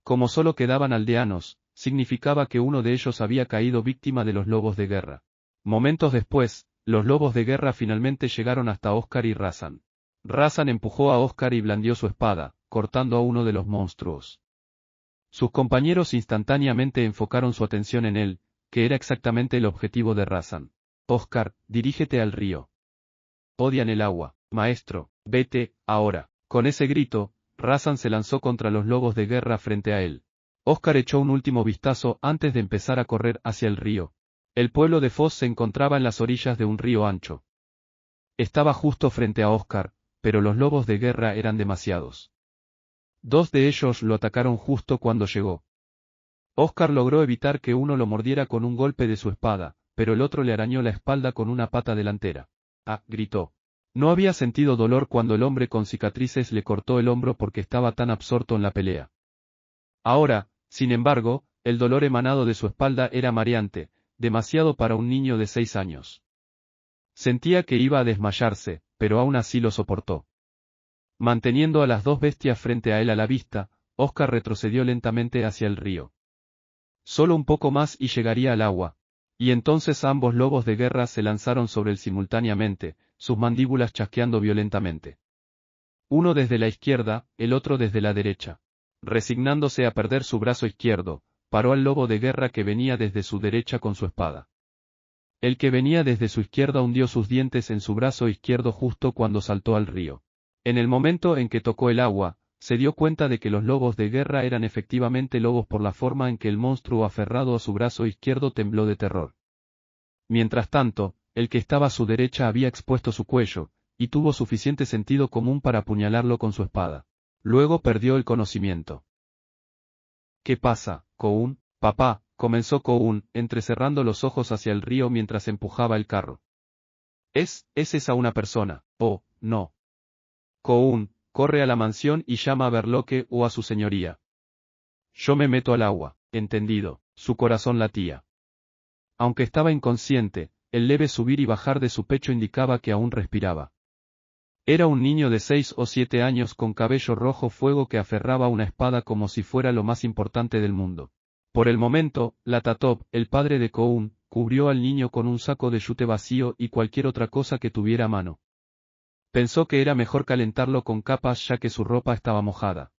Como solo quedaban aldeanos, significaba que uno de ellos había caído víctima de los lobos de guerra. Momentos después, los lobos de guerra finalmente llegaron hasta Oscar y Razan. Razan empujó a Oscar y blandió su espada, cortando a uno de los monstruos. Sus compañeros instantáneamente enfocaron su atención en él, que era exactamente el objetivo de Razan. Oscar, dirígete al río. Odian el agua. Maestro, vete, ahora. Con ese grito, Razan se lanzó contra los lobos de guerra frente a él. Oscar echó un último vistazo antes de empezar a correr hacia el río. El pueblo de Foss se encontraba en las orillas de un río ancho. Estaba justo frente a Oscar, pero los lobos de guerra eran demasiados. Dos de ellos lo atacaron justo cuando llegó. Oscar logró evitar que uno lo mordiera con un golpe de su espada, pero el otro le arañó la espalda con una pata delantera. ¡Ah!, gritó. No había sentido dolor cuando el hombre con cicatrices le cortó el hombro porque estaba tan absorto en la pelea. Ahora, sin embargo, el dolor emanado de su espalda era mareante, demasiado para un niño de 6 años. Sentía que iba a desmayarse, pero aún así lo soportó. Manteniendo a las dos bestias frente a él a la vista, Oscar retrocedió lentamente hacia el río. Solo un poco más y llegaría al agua. Y entonces ambos lobos de guerra se lanzaron sobre él simultáneamente, sus mandíbulas chasqueando violentamente. Uno desde la izquierda, el otro desde la derecha. Resignándose a perder su brazo izquierdo, paró al lobo de guerra que venía desde su derecha con su espada. El que venía desde su izquierda hundió sus dientes en su brazo izquierdo justo cuando saltó al río. En el momento en que tocó el agua, se dio cuenta de que los lobos de guerra eran efectivamente lobos por la forma en que el monstruo aferrado a su brazo izquierdo tembló de terror. Mientras tanto, el que estaba a su derecha había expuesto su cuello, y tuvo suficiente sentido común para apuñalarlo con su espada. Luego perdió el conocimiento. ¿Qué pasa, Coun? Papá, comenzó Coun, entrecerrando los ojos hacia el río mientras empujaba el carro. ¿Es esa una persona? Oh, no. Coun, corre a la mansión y llama a Verloque o a su señoría. Yo me meto al agua. Entendido. Su corazón latía. Aunque estaba inconsciente, el leve subir y bajar de su pecho indicaba que aún respiraba. Era un niño de 6 o 7 años con cabello rojo fuego que aferraba una espada como si fuera lo más importante del mundo. Por el momento, Latatop, el padre de Coun, cubrió al niño con un saco de yute vacío y cualquier otra cosa que tuviera a mano. Pensó que era mejor calentarlo con capas ya que su ropa estaba mojada.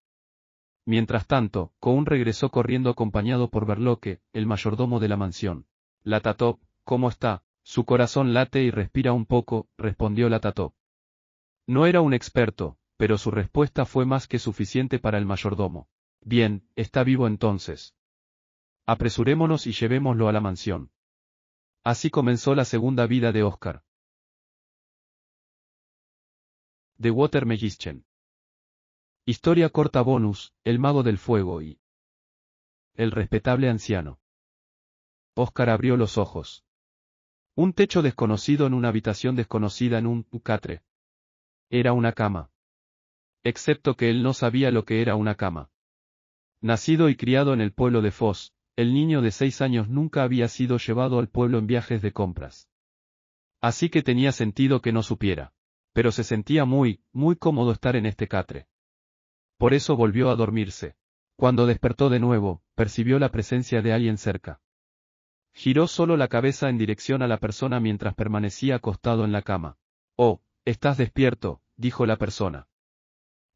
Mientras tanto, Coun regresó corriendo acompañado por Verloque, el mayordomo de la mansión. Latatop, ¿cómo está? Su corazón late y respira un poco, respondió Latatop. No era un experto, pero su respuesta fue más que suficiente para el mayordomo. Bien, está vivo entonces. Apresurémonos y llevémoslo a la mansión. Así comenzó la segunda vida de Oscar. The Water Magician. Historia corta bonus, el mago del fuego y el respetable anciano. Oscar abrió los ojos. Un techo desconocido en una habitación desconocida en un catre. Era una cama. Excepto que él no sabía lo que era una cama. Nacido y criado en el pueblo de Foss, el niño de 6 años nunca había sido llevado al pueblo en viajes de compras. Así que tenía sentido que no supiera. Pero se sentía muy cómodo estar en este catre. Por eso volvió a dormirse. Cuando despertó de nuevo, percibió la presencia de alguien cerca. Giró solo la cabeza en dirección a la persona mientras permanecía acostado en la cama. Oh, estás despierto, dijo la persona.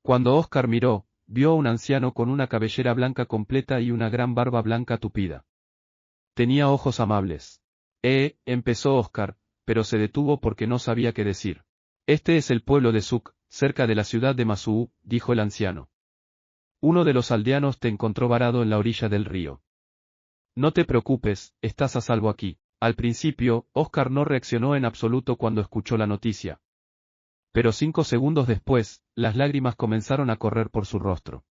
Cuando Oscar miró, vio a un anciano con una cabellera blanca completa y una gran barba blanca tupida. Tenía ojos amables. Empezó Oscar, pero se detuvo porque no sabía qué decir. Este es el pueblo de Suk, cerca de la ciudad de Masuu, dijo el anciano. Uno de los aldeanos te encontró varado en la orilla del río. No te preocupes, estás a salvo aquí. Al principio, Oscar no reaccionó en absoluto cuando escuchó la noticia. Pero 5 segundos después, las lágrimas comenzaron a correr por su rostro.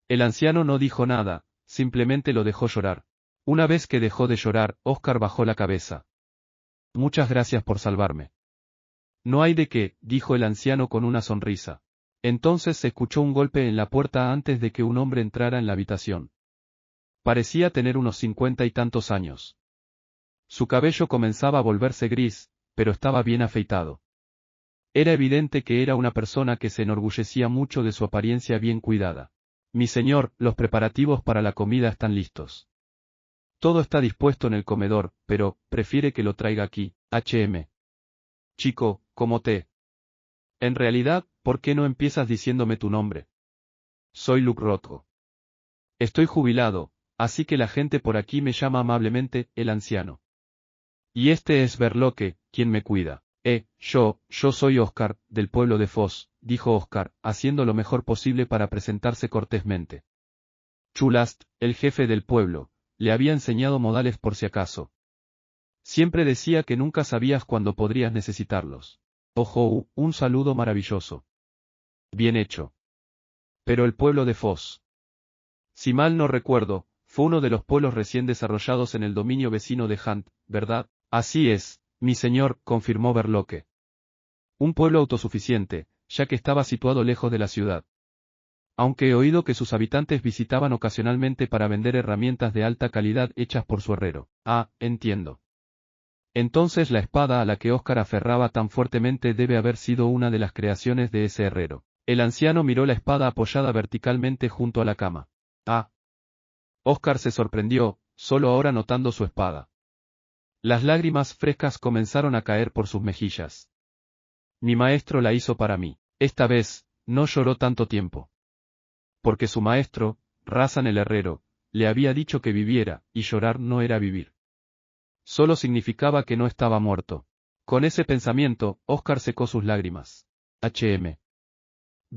El anciano no dijo nada, simplemente lo dejó llorar. Una vez que dejó de llorar, Oscar bajó la cabeza. Muchas gracias por salvarme. No hay de qué, dijo el anciano con una sonrisa. Entonces se escuchó un golpe en la puerta antes de que un hombre entrara en la habitación. Parecía tener unos 50 y tantos años. Su cabello comenzaba a volverse gris, pero estaba bien afeitado. Era evidente que era una persona que se enorgullecía mucho de su apariencia bien cuidada. Mi señor, los preparativos para la comida están listos. Todo está dispuesto en el comedor, pero, prefiere que lo traiga aquí, H.M. Chico, ¿cómo te? En realidad, ¿por qué no empiezas diciéndome tu nombre? Soy Luke Rothko. Estoy jubilado, así que la gente por aquí me llama amablemente, el anciano. Y este es Verloque, quien me cuida. Yo soy Oscar, del pueblo de Foss, dijo Oscar, haciendo lo mejor posible para presentarse cortésmente. Chulast, el jefe del pueblo, le había enseñado modales por si acaso. Siempre decía que nunca sabías cuándo podrías necesitarlos. Ojo, un saludo maravilloso. Bien hecho. Pero el pueblo de Foss. Si mal no recuerdo, fue uno de los pueblos recién desarrollados en el dominio vecino de Hunt, ¿verdad? Así es, mi señor, confirmó Verloque. Un pueblo autosuficiente, ya que estaba situado lejos de la ciudad. Aunque he oído que sus habitantes visitaban ocasionalmente para vender herramientas de alta calidad hechas por su herrero. Ah, entiendo. Entonces la espada a la que Oscar aferraba tan fuertemente debe haber sido una de las creaciones de ese herrero. El anciano miró la espada apoyada verticalmente junto a la cama. Ah. Oscar se sorprendió, solo ahora notando su espada. Las lágrimas frescas comenzaron a caer por sus mejillas. Mi maestro la hizo para mí. Esta vez, no lloró tanto tiempo. Porque su maestro, Razan el herrero, le había dicho que viviera, y llorar no era vivir. Solo significaba que no estaba muerto. Con ese pensamiento, Oscar secó sus lágrimas. H.M.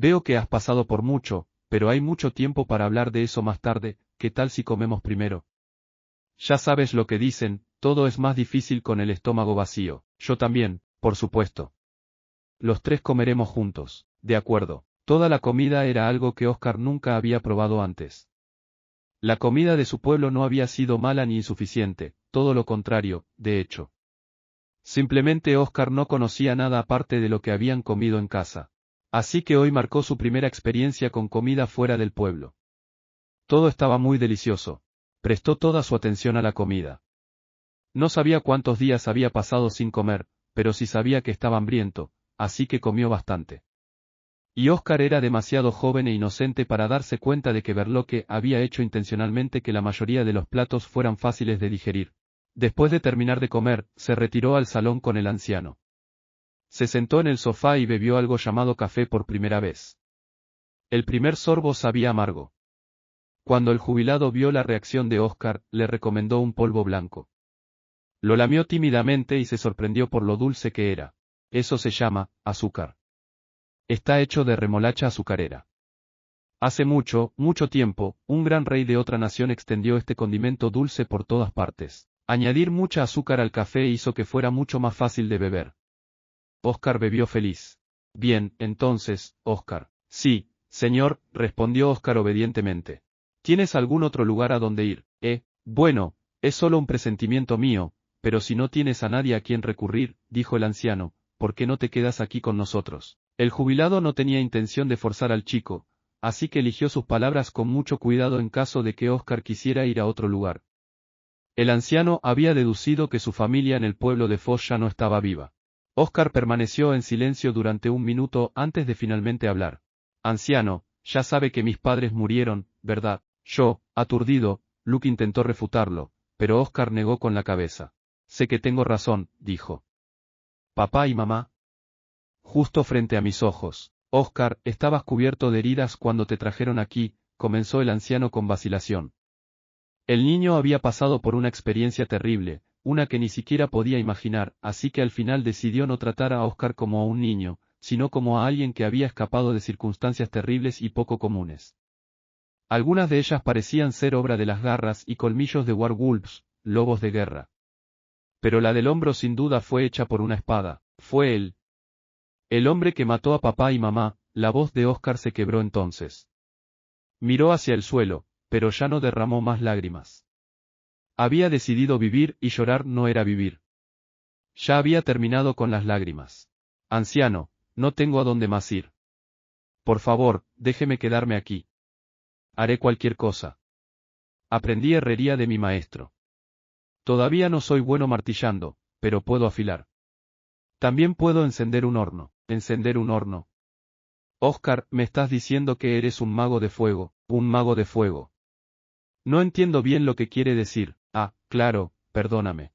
Veo que has pasado por mucho, pero hay mucho tiempo para hablar de eso más tarde. ¿Qué tal si comemos primero? Ya sabes lo que dicen, todo es más difícil con el estómago vacío. Yo también, por supuesto. Los tres comeremos juntos. De acuerdo. Toda la comida era algo que Oscar nunca había probado antes. La comida de su pueblo no había sido mala ni insuficiente, todo lo contrario, de hecho. Simplemente Oscar no conocía nada aparte de lo que habían comido en casa. Así que hoy marcó su primera experiencia con comida fuera del pueblo. Todo estaba muy delicioso. Prestó toda su atención a la comida. No sabía cuántos días había pasado sin comer, pero sí sabía que estaba hambriento, así que comió bastante. Y Oscar era demasiado joven e inocente para darse cuenta de que Verloque había hecho intencionalmente que la mayoría de los platos fueran fáciles de digerir. Después de terminar de comer, se retiró al salón con el anciano. Se sentó en el sofá y bebió algo llamado café por primera vez. El primer sorbo sabía amargo. Cuando el jubilado vio la reacción de Oscar, le recomendó un polvo blanco. Lo lamió tímidamente y se sorprendió por lo dulce que era. Eso se llama azúcar. Está hecho de remolacha azucarera. Hace mucho, mucho tiempo, un gran rey de otra nación extendió este condimento dulce por todas partes. Añadir mucha azúcar al café hizo que fuera mucho más fácil de beber. Oscar bebió feliz. Bien, entonces, Oscar. Sí, señor, respondió Oscar obedientemente. ¿Tienes algún otro lugar a donde ir? Bueno, es solo un presentimiento mío, pero si no tienes a nadie a quien recurrir, dijo el anciano, ¿por qué no te quedas aquí con nosotros? El jubilado no tenía intención de forzar al chico, así que eligió sus palabras con mucho cuidado en caso de que Oscar quisiera ir a otro lugar. El anciano había deducido que su familia en el pueblo de Foz ya no estaba viva. Oscar permaneció en silencio durante un minuto antes de finalmente hablar. Anciano, ya sabe que mis padres murieron, ¿verdad? Yo, aturdido, Luke intentó refutarlo, pero Oscar negó con la cabeza. Sé que tengo razón, dijo. Papá y mamá. Justo frente a mis ojos. Oscar, estabas cubierto de heridas cuando te trajeron aquí, comenzó el anciano con vacilación. El niño había pasado por una experiencia terrible, una que ni siquiera podía imaginar, así que al final decidió no tratar a Oscar como a un niño, sino como a alguien que había escapado de circunstancias terribles y poco comunes. Algunas de ellas parecían ser obra de las garras y colmillos de werewolves, lobos de guerra. Pero la del hombro sin duda fue hecha por una espada, fue él. El hombre que mató a papá y mamá. La voz de Oscar se quebró entonces. Miró hacia el suelo, pero ya no derramó más lágrimas. Había decidido vivir y llorar no era vivir. Ya había terminado con las lágrimas. Anciano, no tengo a dónde más ir. Por favor, déjeme quedarme aquí. Haré cualquier cosa. Aprendí herrería de mi maestro. Todavía no soy bueno martillando, pero puedo afilar. También puedo encender un horno. ¿Encender un horno? Oscar, me estás diciendo que eres un mago de fuego, un mago de fuego. No entiendo bien lo que quiere decir. Ah, claro, perdóname.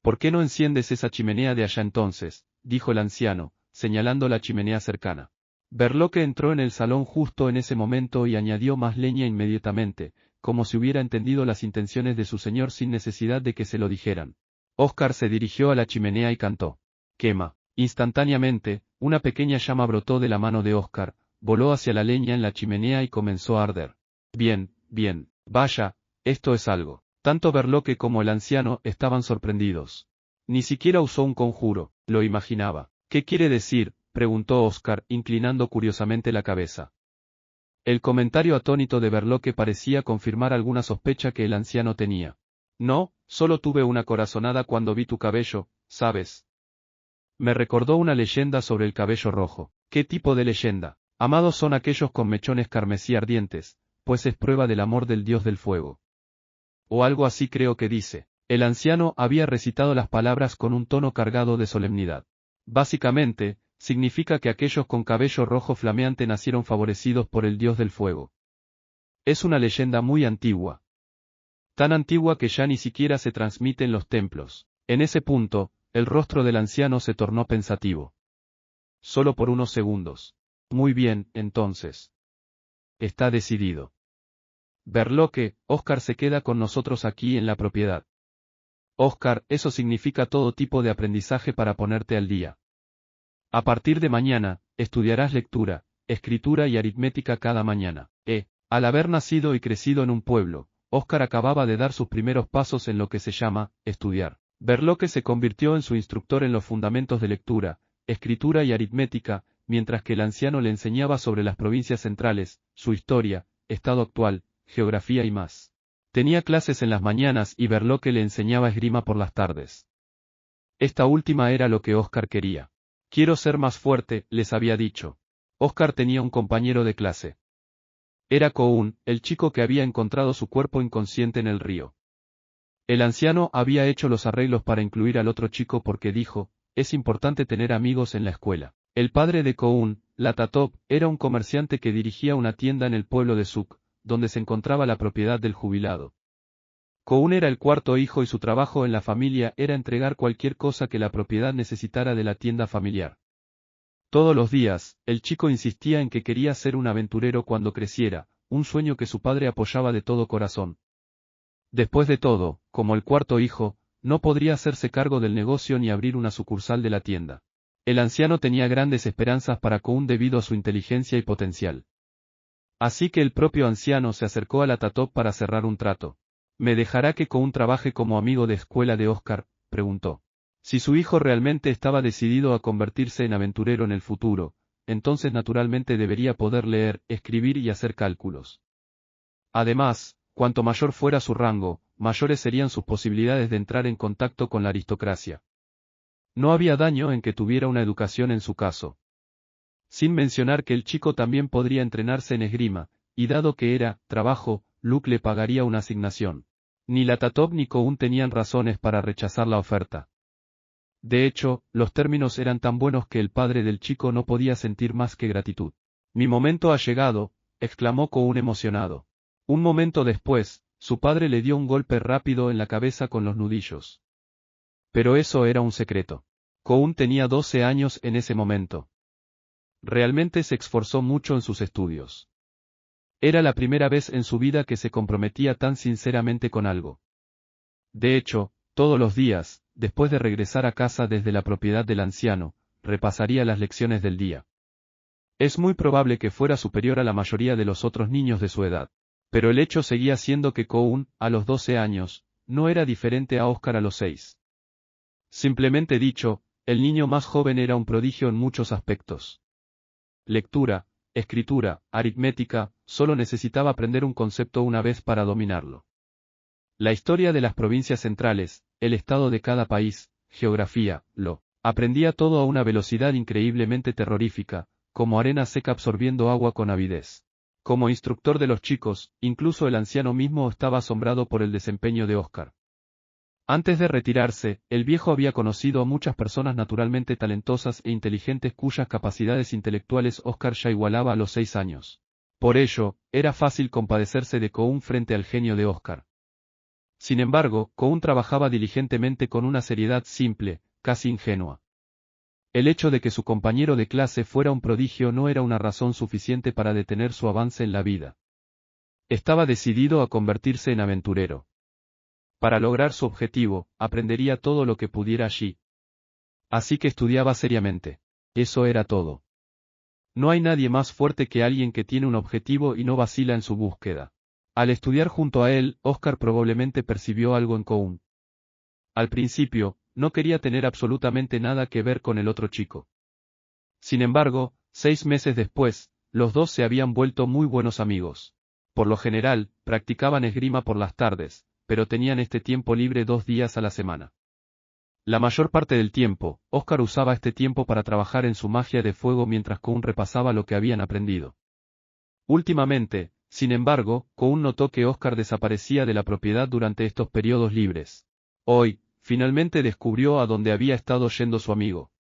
¿Por qué no enciendes esa chimenea de allá entonces? Dijo el anciano, señalando la chimenea cercana. Verloque entró en el salón justo en ese momento y añadió más leña inmediatamente, como si hubiera entendido las intenciones de su señor sin necesidad de que se lo dijeran. Oscar se dirigió a la chimenea y cantó. Quema. Instantáneamente, una pequeña llama brotó de la mano de Oscar, voló hacia la leña en la chimenea y comenzó a arder. Bien, bien, vaya, esto es algo. Tanto Verloque como el anciano estaban sorprendidos. Ni siquiera usó un conjuro, lo imaginaba. ¿Qué quiere decir?, preguntó Oscar, inclinando curiosamente la cabeza. El comentario atónito de Verloque parecía confirmar alguna sospecha que el anciano tenía. No, solo tuve una corazonada cuando vi tu cabello, ¿sabes? Me recordó una leyenda sobre el cabello rojo. ¿Qué tipo de leyenda? Amados son aquellos con mechones carmesí ardientes, pues es prueba del amor del dios del fuego. O algo así creo que dice. El anciano había recitado las palabras con un tono cargado de solemnidad. Básicamente, significa que aquellos con cabello rojo flameante nacieron favorecidos por el dios del fuego. Es una leyenda muy antigua. Tan antigua que ya ni siquiera se transmite en los templos. En ese punto, el rostro del anciano se tornó pensativo. Solo por unos segundos. Muy bien, entonces. Está decidido. Verloque, Oscar se queda con nosotros aquí en la propiedad. Oscar, eso significa todo tipo de aprendizaje para ponerte al día. A partir de mañana, estudiarás lectura, escritura y aritmética cada mañana. Al haber nacido y crecido en un pueblo, Oscar acababa de dar sus primeros pasos en lo que se llama estudiar. Verloque se convirtió en su instructor en los fundamentos de lectura, escritura y aritmética, mientras que el anciano le enseñaba sobre las provincias centrales, su historia, estado actual, geografía y más. Tenía clases en las mañanas y Verloque le enseñaba esgrima por las tardes. Esta última era lo que Oscar quería. Quiero ser más fuerte, les había dicho. Oscar tenía un compañero de clase. Era Koun, el chico que había encontrado su cuerpo inconsciente en el río. El anciano había hecho los arreglos para incluir al otro chico porque dijo, es importante tener amigos en la escuela. El padre de Koun, Latatop, era un comerciante que dirigía una tienda en el pueblo de Suk, donde se encontraba la propiedad del jubilado. Koun era el cuarto hijo y su trabajo en la familia era entregar cualquier cosa que la propiedad necesitara de la tienda familiar. Todos los días, el chico insistía en que quería ser un aventurero cuando creciera, un sueño que su padre apoyaba de todo corazón. Después de todo, como el cuarto hijo, no podría hacerse cargo del negocio ni abrir una sucursal de la tienda. El anciano tenía grandes esperanzas para Koun debido a su inteligencia y potencial. Así que el propio anciano se acercó a Latatop para cerrar un trato. ¿Me dejará que Koun trabaje como amigo de escuela de Oscar?, preguntó. Si su hijo realmente estaba decidido a convertirse en aventurero en el futuro, entonces naturalmente debería poder leer, escribir y hacer cálculos. Además, cuanto mayor fuera su rango, mayores serían sus posibilidades de entrar en contacto con la aristocracia. No había daño en que tuviera una educación en su caso. Sin mencionar que el chico también podría entrenarse en esgrima, y dado que era trabajo, Luke le pagaría una asignación. Ni Latatop ni Koun tenían razones para rechazar la oferta. De hecho, los términos eran tan buenos que el padre del chico no podía sentir más que gratitud. Mi momento ha llegado, exclamó Koun emocionado. Un momento después, su padre le dio un golpe rápido en la cabeza con los nudillos. Pero eso era un secreto. Koun tenía 12 años en ese momento. Realmente se esforzó mucho en sus estudios. Era la primera vez en su vida que se comprometía tan sinceramente con algo. De hecho, todos los días, después de regresar a casa desde la propiedad del anciano, repasaría las lecciones del día. Es muy probable que fuera superior a la mayoría de los otros niños de su edad. Pero el hecho seguía siendo que Koun, a los 12 años, no era diferente a Oscar a los 6. Simplemente dicho, el niño más joven era un prodigio en muchos aspectos. Lectura, escritura, aritmética, solo necesitaba aprender un concepto una vez para dominarlo. La historia de las provincias centrales, el estado de cada país, geografía, lo aprendía todo a una velocidad increíblemente terrorífica, como arena seca absorbiendo agua con avidez. Como instructor de los chicos, incluso el anciano mismo estaba asombrado por el desempeño de Oscar. Antes de retirarse, el viejo había conocido a muchas personas naturalmente talentosas e inteligentes cuyas capacidades intelectuales Oscar ya igualaba a los 6 años. Por ello, era fácil compadecerse de Koun frente al genio de Oscar. Sin embargo, Koun trabajaba diligentemente con una seriedad simple, casi ingenua. El hecho de que su compañero de clase fuera un prodigio no era una razón suficiente para detener su avance en la vida. Estaba decidido a convertirse en aventurero. Para lograr su objetivo, aprendería todo lo que pudiera allí. Así que estudiaba seriamente. Eso era todo. No hay nadie más fuerte que alguien que tiene un objetivo y no vacila en su búsqueda. Al estudiar junto a él, Oscar probablemente percibió algo en Koun. Al principio, no quería tener absolutamente nada que ver con el otro chico. Sin embargo, 6 meses después, los dos se habían vuelto muy buenos amigos. Por lo general, practicaban esgrima por las tardes, pero tenían este tiempo libre 2 días a la semana. La mayor parte del tiempo, Oscar usaba este tiempo para trabajar en su magia de fuego mientras Koun repasaba lo que habían aprendido. Últimamente, sin embargo, Koun notó que Oscar desaparecía de la propiedad durante estos periodos libres. Hoy, finalmente descubrió a dónde había estado yendo su amigo.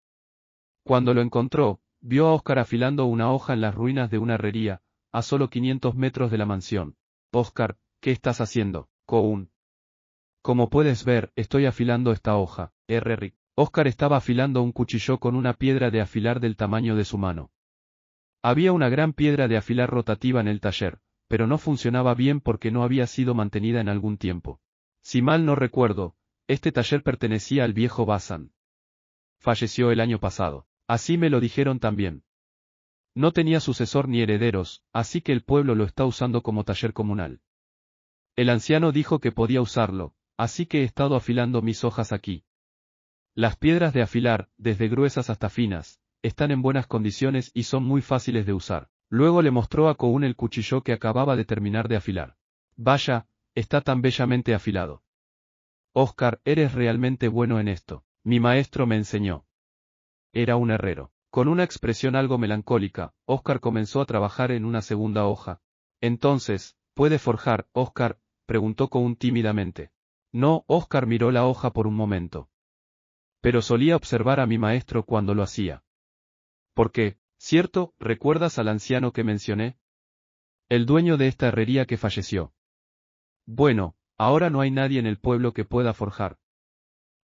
Cuando lo encontró, vio a Oscar afilando una hoja en las ruinas de una herrería, a solo 500 metros de la mansión. Oscar, ¿qué estás haciendo, Koun? Como puedes ver, estoy afilando esta hoja, Rick. Oscar estaba afilando un cuchillo con una piedra de afilar del tamaño de su mano. Había una gran piedra de afilar rotativa en el taller, pero no funcionaba bien porque no había sido mantenida en algún tiempo. Si mal no recuerdo, este taller pertenecía al viejo Basan. Falleció el año pasado. Así me lo dijeron también. No tenía sucesor ni herederos, así que el pueblo lo está usando como taller comunal. El anciano dijo que podía usarlo, así que he estado afilando mis hojas aquí. Las piedras de afilar, desde gruesas hasta finas, están en buenas condiciones y son muy fáciles de usar. Luego le mostró a Koun el cuchillo que acababa de terminar de afilar. Vaya, está tan bellamente afilado. Oscar, eres realmente bueno en esto. Mi maestro me enseñó. Era un herrero. Con una expresión algo melancólica, Oscar comenzó a trabajar en una segunda hoja. Entonces, ¿puede forjar, Oscar? Preguntó Koun tímidamente. No, Oscar miró la hoja por un momento. Pero solía observar a mi maestro cuando lo hacía. ¿Por qué? ¿Cierto? ¿Recuerdas al anciano que mencioné? El dueño de esta herrería que falleció. Bueno, ahora no hay nadie en el pueblo que pueda forjar.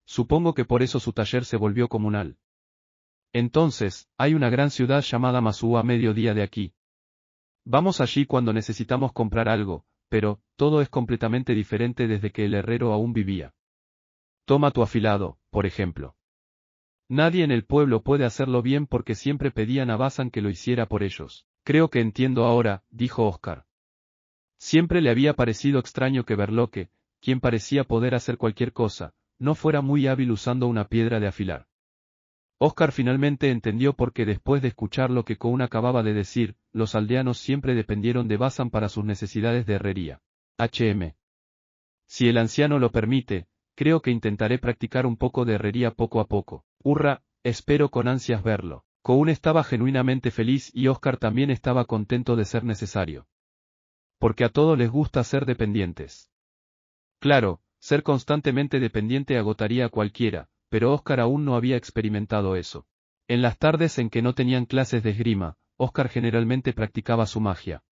Supongo que por eso su taller se volvió comunal. Entonces, hay una gran ciudad llamada Masú a mediodía de aquí. Vamos allí cuando necesitamos comprar algo, pero, todo es completamente diferente desde que el herrero aún vivía. Toma tu afilado, por ejemplo. Nadie en el pueblo puede hacerlo bien porque siempre pedían a Basan que lo hiciera por ellos. Creo que entiendo ahora, dijo Oscar. Siempre le había parecido extraño que Berloque, quien parecía poder hacer cualquier cosa, no fuera muy hábil usando una piedra de afilar. Oscar finalmente entendió porque después de escuchar lo que Koun acababa de decir, los aldeanos siempre dependieron de Basan para sus necesidades de herrería. Si el anciano lo permite, creo que intentaré practicar un poco de herrería poco a poco. Hurra, espero con ansias verlo. Koun estaba genuinamente feliz y Oscar también estaba contento de ser necesario. Porque a todos les gusta ser dependientes. Claro, ser constantemente dependiente agotaría a cualquiera, pero Oscar aún no había experimentado eso. En las tardes en que no tenían clases de esgrima, Oscar generalmente practicaba su magia.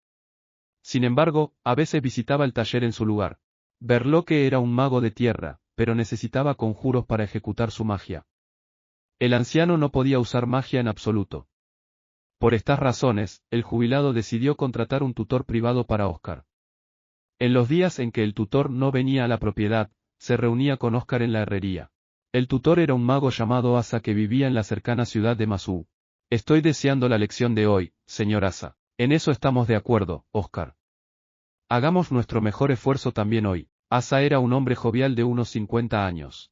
Sin embargo, a veces visitaba el taller en su lugar. Berloque era un mago de tierra, pero necesitaba conjuros para ejecutar su magia. El anciano no podía usar magia en absoluto. Por estas razones, el jubilado decidió contratar un tutor privado para Oscar. En los días en que el tutor no venía a la propiedad, se reunía con Oscar en la herrería. El tutor era un mago llamado Asa que vivía en la cercana ciudad de Masú. Estoy deseando la lección de hoy, señor Asa. En eso estamos de acuerdo, Oscar. Hagamos nuestro mejor esfuerzo también hoy. Asa era un hombre jovial de unos 50 años.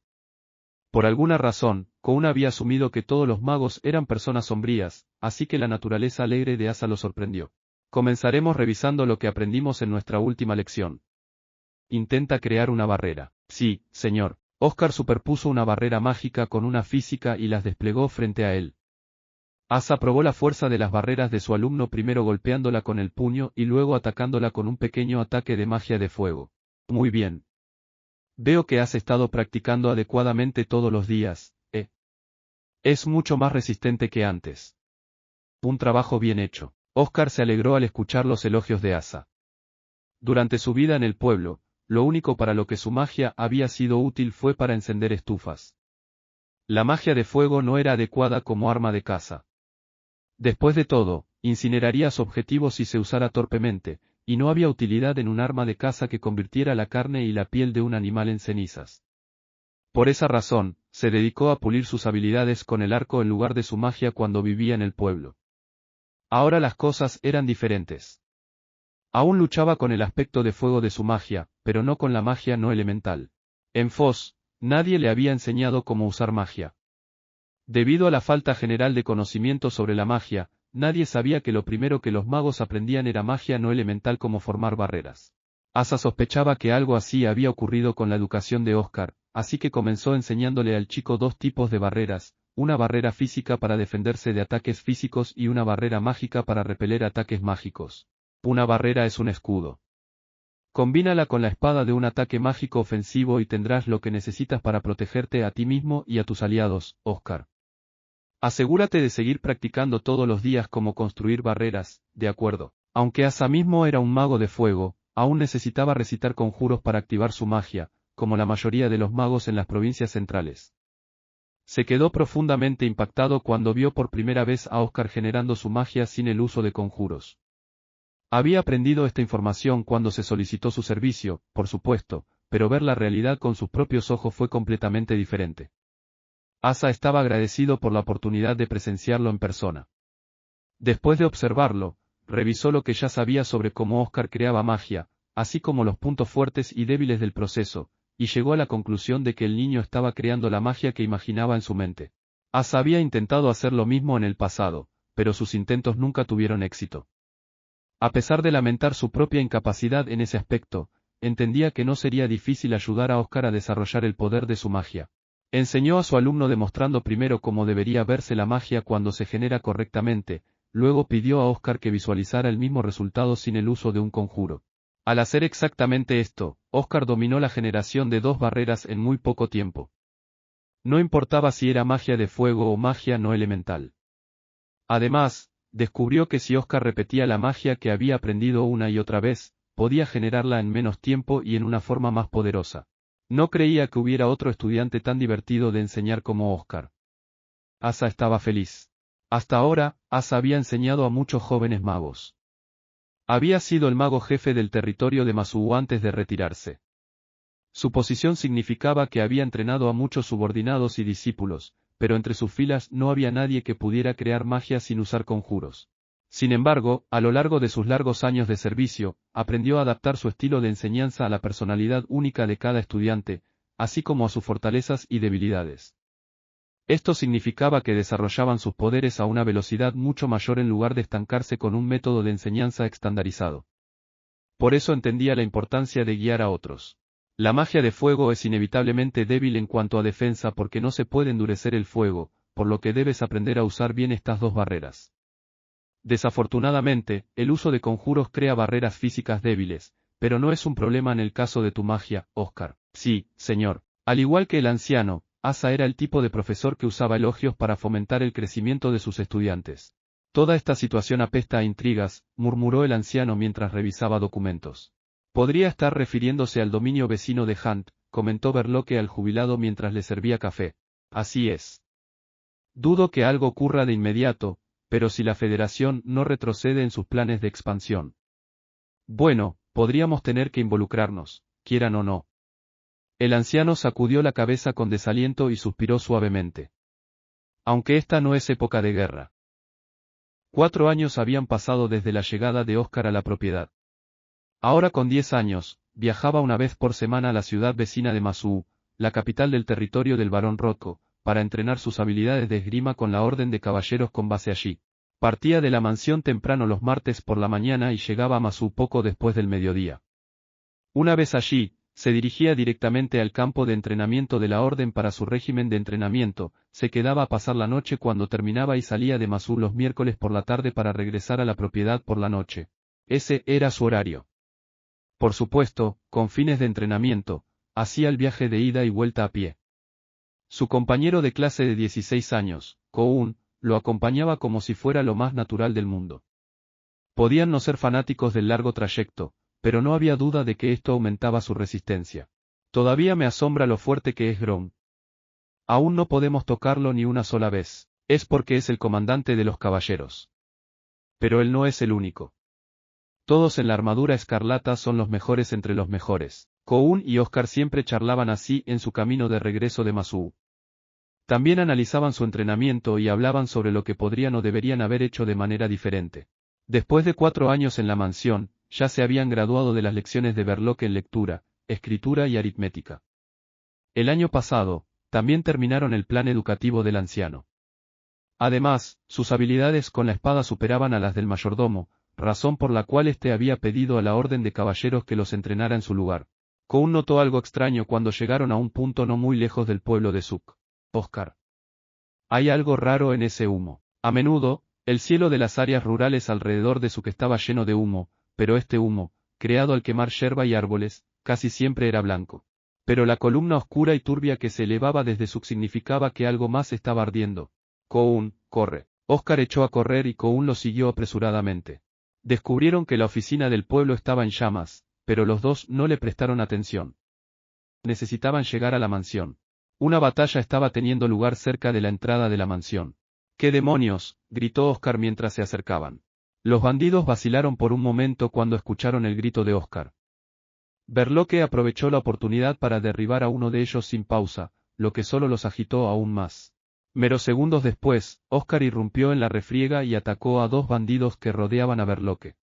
Por alguna razón, Koun había asumido que todos los magos eran personas sombrías, así que la naturaleza alegre de Asa lo sorprendió. Comenzaremos revisando lo que aprendimos en nuestra última lección. Intenta crear una barrera. Sí, señor. Oscar superpuso una barrera mágica con una física y las desplegó frente a él. Asa probó la fuerza de las barreras de su alumno primero golpeándola con el puño y luego atacándola con un pequeño ataque de magia de fuego. Muy bien. Veo que has estado practicando adecuadamente todos los días, ¿eh? Es mucho más resistente que antes. Un trabajo bien hecho. Oscar se alegró al escuchar los elogios de Asa. Durante su vida en el pueblo, lo único para lo que su magia había sido útil fue para encender estufas. La magia de fuego no era adecuada como arma de caza. Después de todo, incineraría su objetivo si se usara torpemente, y no había utilidad en un arma de caza que convirtiera la carne y la piel de un animal en cenizas. Por esa razón, se dedicó a pulir sus habilidades con el arco en lugar de su magia cuando vivía en el pueblo. Ahora las cosas eran diferentes. Aún luchaba con el aspecto de fuego de su magia, pero no con la magia no elemental. En Foz, nadie le había enseñado cómo usar magia. Debido a la falta general de conocimiento sobre la magia, nadie sabía que lo primero que los magos aprendían era magia no elemental como formar barreras. Asa sospechaba que algo así había ocurrido con la educación de Oscar, así que comenzó enseñándole al chico dos tipos de barreras, una barrera física para defenderse de ataques físicos y una barrera mágica para repeler ataques mágicos. Una barrera es un escudo. Combínala con la espada de un ataque mágico ofensivo y tendrás lo que necesitas para protegerte a ti mismo y a tus aliados, Oscar. Asegúrate de seguir practicando todos los días cómo construir barreras, de acuerdo. Aunque Asa mismo era un mago de fuego, aún necesitaba recitar conjuros para activar su magia, como la mayoría de los magos en las provincias centrales. Se quedó profundamente impactado cuando vio por primera vez a Oscar generando su magia sin el uso de conjuros. Había aprendido esta información cuando se solicitó su servicio, por supuesto, pero ver la realidad con sus propios ojos fue completamente diferente. Asa estaba agradecido por la oportunidad de presenciarlo en persona. Después de observarlo, revisó lo que ya sabía sobre cómo Oscar creaba magia, así como los puntos fuertes y débiles del proceso, y llegó a la conclusión de que el niño estaba creando la magia que imaginaba en su mente. Asa había intentado hacer lo mismo en el pasado, pero sus intentos nunca tuvieron éxito. A pesar de lamentar su propia incapacidad en ese aspecto, entendía que no sería difícil ayudar a Oscar a desarrollar el poder de su magia. Enseñó a su alumno demostrando primero cómo debería verse la magia cuando se genera correctamente, luego pidió a Oscar que visualizara el mismo resultado sin el uso de un conjuro. Al hacer exactamente esto, Oscar dominó la generación de 2 barreras en muy poco tiempo. No importaba si era magia de fuego o magia no elemental. Además, descubrió que si Oscar repetía la magia que había aprendido una y otra vez, podía generarla en menos tiempo y en una forma más poderosa. No creía que hubiera otro estudiante tan divertido de enseñar como Oscar. Asa estaba feliz. Hasta ahora, Asa había enseñado a muchos jóvenes magos. Había sido el mago jefe del territorio de Masuu antes de retirarse. Su posición significaba que había entrenado a muchos subordinados y discípulos, pero entre sus filas no había nadie que pudiera crear magia sin usar conjuros. Sin embargo, a lo largo de sus largos años de servicio, aprendió a adaptar su estilo de enseñanza a la personalidad única de cada estudiante, así como a sus fortalezas y debilidades. Esto significaba que desarrollaban sus poderes a una velocidad mucho mayor en lugar de estancarse con un método de enseñanza estandarizado. Por eso entendía la importancia de guiar a otros. La magia de fuego es inevitablemente débil en cuanto a defensa porque no se puede endurecer el fuego, por lo que debes aprender a usar bien estas 2 barreras. Desafortunadamente, el uso de conjuros crea barreras físicas débiles, pero no es un problema en el caso de tu magia, Oscar. Sí, señor. Al igual que el anciano, Asa era el tipo de profesor que usaba elogios para fomentar el crecimiento de sus estudiantes. Toda esta situación apesta a intrigas, murmuró el anciano mientras revisaba documentos. Podría estar refiriéndose al dominio vecino de Hunt, comentó Berloque al jubilado mientras le servía café. Así es. Dudo que algo ocurra de inmediato, pero si la Federación no retrocede en sus planes de expansión. Bueno, podríamos tener que involucrarnos, quieran o no. El anciano sacudió la cabeza con desaliento y suspiró suavemente. Aunque esta no es época de guerra. 4 años habían pasado desde la llegada de Oscar a la propiedad. Ahora con 10 años, viajaba una vez por semana a la ciudad vecina de Masuu, la capital del territorio del barón Rocco, para entrenar sus habilidades de esgrima con la orden de caballeros con base allí. Partía de la mansión temprano los martes por la mañana y llegaba a Masuu poco después del mediodía. Una vez allí, se dirigía directamente al campo de entrenamiento de la orden para su régimen de entrenamiento, se quedaba a pasar la noche cuando terminaba y salía de Masuu los miércoles por la tarde para regresar a la propiedad por la noche. Ese era su horario. Por supuesto, con fines de entrenamiento, hacía el viaje de ida y vuelta a pie. Su compañero de clase de 16 años, Ko-un, lo acompañaba como si fuera lo más natural del mundo. Podían no ser fanáticos del largo trayecto, pero no había duda de que esto aumentaba su resistencia. Todavía me asombra lo fuerte que es Grom. Aún no podemos tocarlo ni una sola vez, es porque es el comandante de los caballeros. Pero él no es el único. Todos en la armadura escarlata son los mejores entre los mejores. Ko-un y Oscar siempre charlaban así en su camino de regreso de Masuu. También analizaban su entrenamiento y hablaban sobre lo que podrían o deberían haber hecho de manera diferente. Después de 4 años en la mansión, ya se habían graduado de las lecciones de Berloque en lectura, escritura y aritmética. El año pasado, también terminaron el plan educativo del anciano. Además, sus habilidades con la espada superaban a las del mayordomo, razón por la cual éste había pedido a la orden de caballeros que los entrenara en su lugar. Ko-un notó algo extraño cuando llegaron a un punto no muy lejos del pueblo de Suk. Oscar. Hay algo raro en ese humo. A menudo, el cielo de las áreas rurales alrededor de Suk estaba lleno de humo, pero este humo, creado al quemar yerba y árboles, casi siempre era blanco. Pero la columna oscura y turbia que se elevaba desde Suk significaba que algo más estaba ardiendo. Ko-un, corre. Oscar echó a correr y Ko-un lo siguió apresuradamente. Descubrieron que la oficina del pueblo estaba en llamas, pero los dos no le prestaron atención. Necesitaban llegar a la mansión. Una batalla estaba teniendo lugar cerca de la entrada de la mansión. ¡Qué demonios!, gritó Oscar mientras se acercaban. Los bandidos vacilaron por un momento cuando escucharon el grito de Oscar. Berloque aprovechó la oportunidad para derribar a uno de ellos sin pausa, lo que solo los agitó aún más. Meros segundos después, Oscar irrumpió en la refriega y atacó a 2 bandidos que rodeaban a Verloque.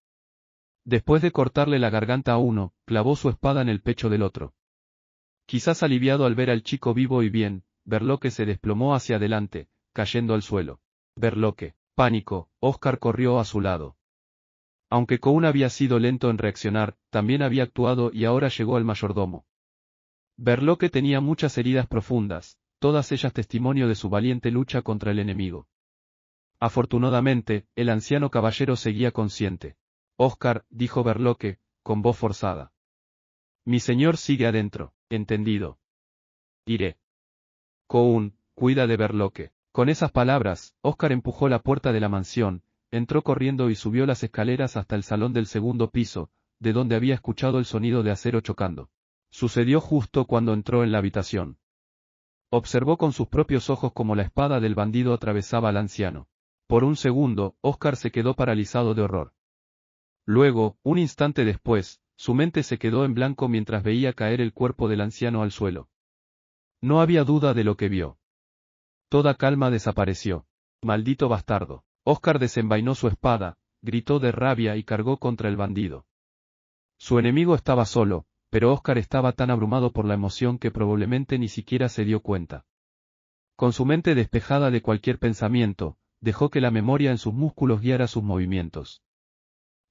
Después de cortarle la garganta a uno, clavó su espada en el pecho del otro. Quizás aliviado al ver al chico vivo y bien, Verloque se desplomó hacia adelante, cayendo al suelo. Verloque, pánico, Oscar corrió a su lado. Aunque Cohn había sido lento en reaccionar, también había actuado y ahora llegó el mayordomo. Verloque tenía muchas heridas profundas, todas ellas testimonio de su valiente lucha contra el enemigo. Afortunadamente, el anciano caballero seguía consciente. Oscar, dijo Verloque, con voz forzada. Mi señor sigue adentro, entendido. Iré. Cohn, cuida de Verloque. Con esas palabras, Oscar empujó la puerta de la mansión, entró corriendo y subió las escaleras hasta el salón del segundo piso, de donde había escuchado el sonido de acero chocando. Sucedió justo cuando entró en la habitación. Observó con sus propios ojos cómo la espada del bandido atravesaba al anciano. Por un segundo, Oscar se quedó paralizado de horror. Luego, un instante después, su mente se quedó en blanco mientras veía caer el cuerpo del anciano al suelo. No había duda de lo que vio. Toda calma desapareció. Maldito bastardo. Oscar desenvainó su espada, gritó de rabia y cargó contra el bandido. Su enemigo estaba solo, pero Oscar estaba tan abrumado por la emoción que probablemente ni siquiera se dio cuenta. Con su mente despejada de cualquier pensamiento, dejó que la memoria en sus músculos guiara sus movimientos.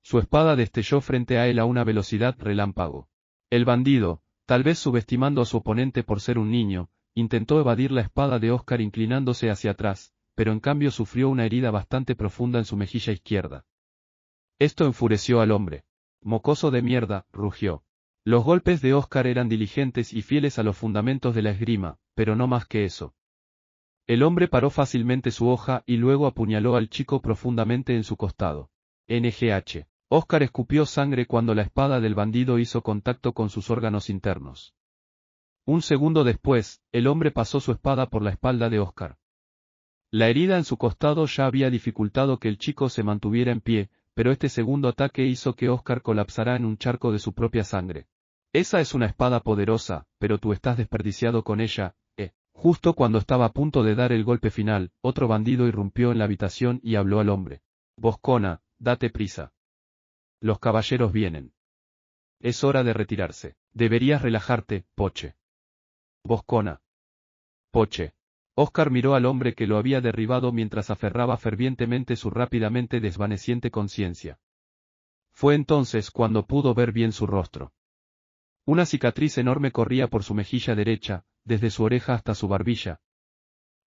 Su espada destelló frente a él a una velocidad relámpago. El bandido, tal vez subestimando a su oponente por ser un niño, intentó evadir la espada de Oscar inclinándose hacia atrás, pero en cambio sufrió una herida bastante profunda en su mejilla izquierda. Esto enfureció al hombre. Mocoso de mierda, rugió. Los golpes de Oscar eran diligentes y fieles a los fundamentos de la esgrima, pero no más que eso. El hombre paró fácilmente su hoja y luego apuñaló al chico profundamente en su costado. NGH. Oscar escupió sangre cuando la espada del bandido hizo contacto con sus órganos internos. Un segundo después, el hombre pasó su espada por la espalda de Oscar. La herida en su costado ya había dificultado que el chico se mantuviera en pie, pero este segundo ataque hizo que Oscar colapsara en un charco de su propia sangre. Esa es una espada poderosa, pero tú estás desperdiciado con ella, Justo cuando estaba a punto de dar el golpe final, otro bandido irrumpió en la habitación y habló al hombre. Boscona, date prisa. Los caballeros vienen. Es hora de retirarse. Deberías relajarte, Poche. Boscona. Poche. Oscar miró al hombre que lo había derribado mientras aferraba fervientemente su rápidamente desvaneciente conciencia. Fue entonces cuando pudo ver bien su rostro. Una cicatriz enorme corría por su mejilla derecha, desde su oreja hasta su barbilla.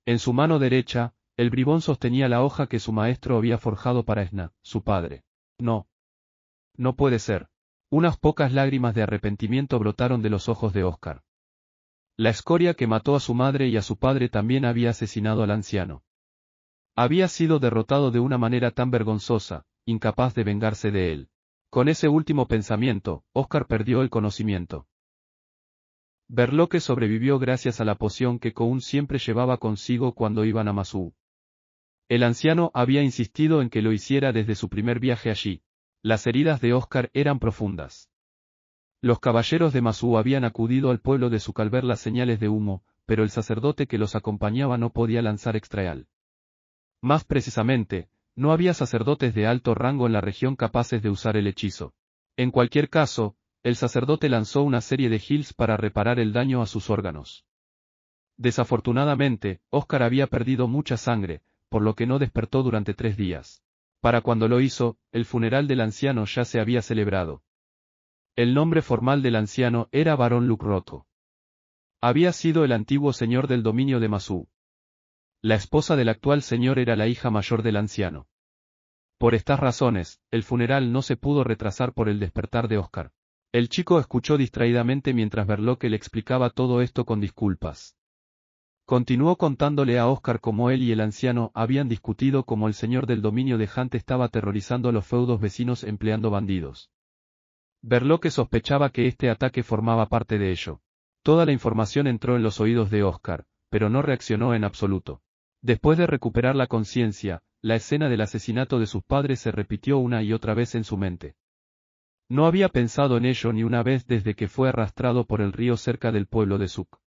En su mano derecha, el bribón sostenía la hoja que su maestro había forjado para Esna, su padre. No. No puede ser. Unas pocas lágrimas de arrepentimiento brotaron de los ojos de Oscar. La escoria que mató a su madre y a su padre también había asesinado al anciano. Había sido derrotado de una manera tan vergonzosa, incapaz de vengarse de él. Con ese último pensamiento, Oscar perdió el conocimiento. Verloque sobrevivió gracias a la poción que Cohn siempre llevaba consigo cuando iban a Masú. El anciano había insistido en que lo hiciera desde su primer viaje allí. Las heridas de Oscar eran profundas. Los caballeros de Masú habían acudido al pueblo de Zuc al ver las señales de humo, pero el sacerdote que los acompañaba no podía lanzar extraal. Más precisamente, no había sacerdotes de alto rango en la región capaces de usar el hechizo. En cualquier caso, el sacerdote lanzó una serie de heals para reparar el daño a sus órganos. Desafortunadamente, Oscar había perdido mucha sangre, por lo que no despertó durante 3 días. Para cuando lo hizo, el funeral del anciano ya se había celebrado. El nombre formal del anciano era Barón Lucroto. Había sido el antiguo señor del dominio de Masú. La esposa del actual señor era la hija mayor del anciano. Por estas razones, el funeral no se pudo retrasar por el despertar de Oscar. El chico escuchó distraídamente mientras Verloque le explicaba todo esto con disculpas. Continuó contándole a Oscar cómo él y el anciano habían discutido cómo el señor del dominio de Hunt estaba aterrorizando a los feudos vecinos empleando bandidos. Verloque sospechaba que este ataque formaba parte de ello. Toda la información entró en los oídos de Oscar, pero no reaccionó en absoluto. Después de recuperar la conciencia, la escena del asesinato de sus padres se repitió una y otra vez en su mente. No había pensado en ello ni una vez desde que fue arrastrado por el río cerca del pueblo de Zuc.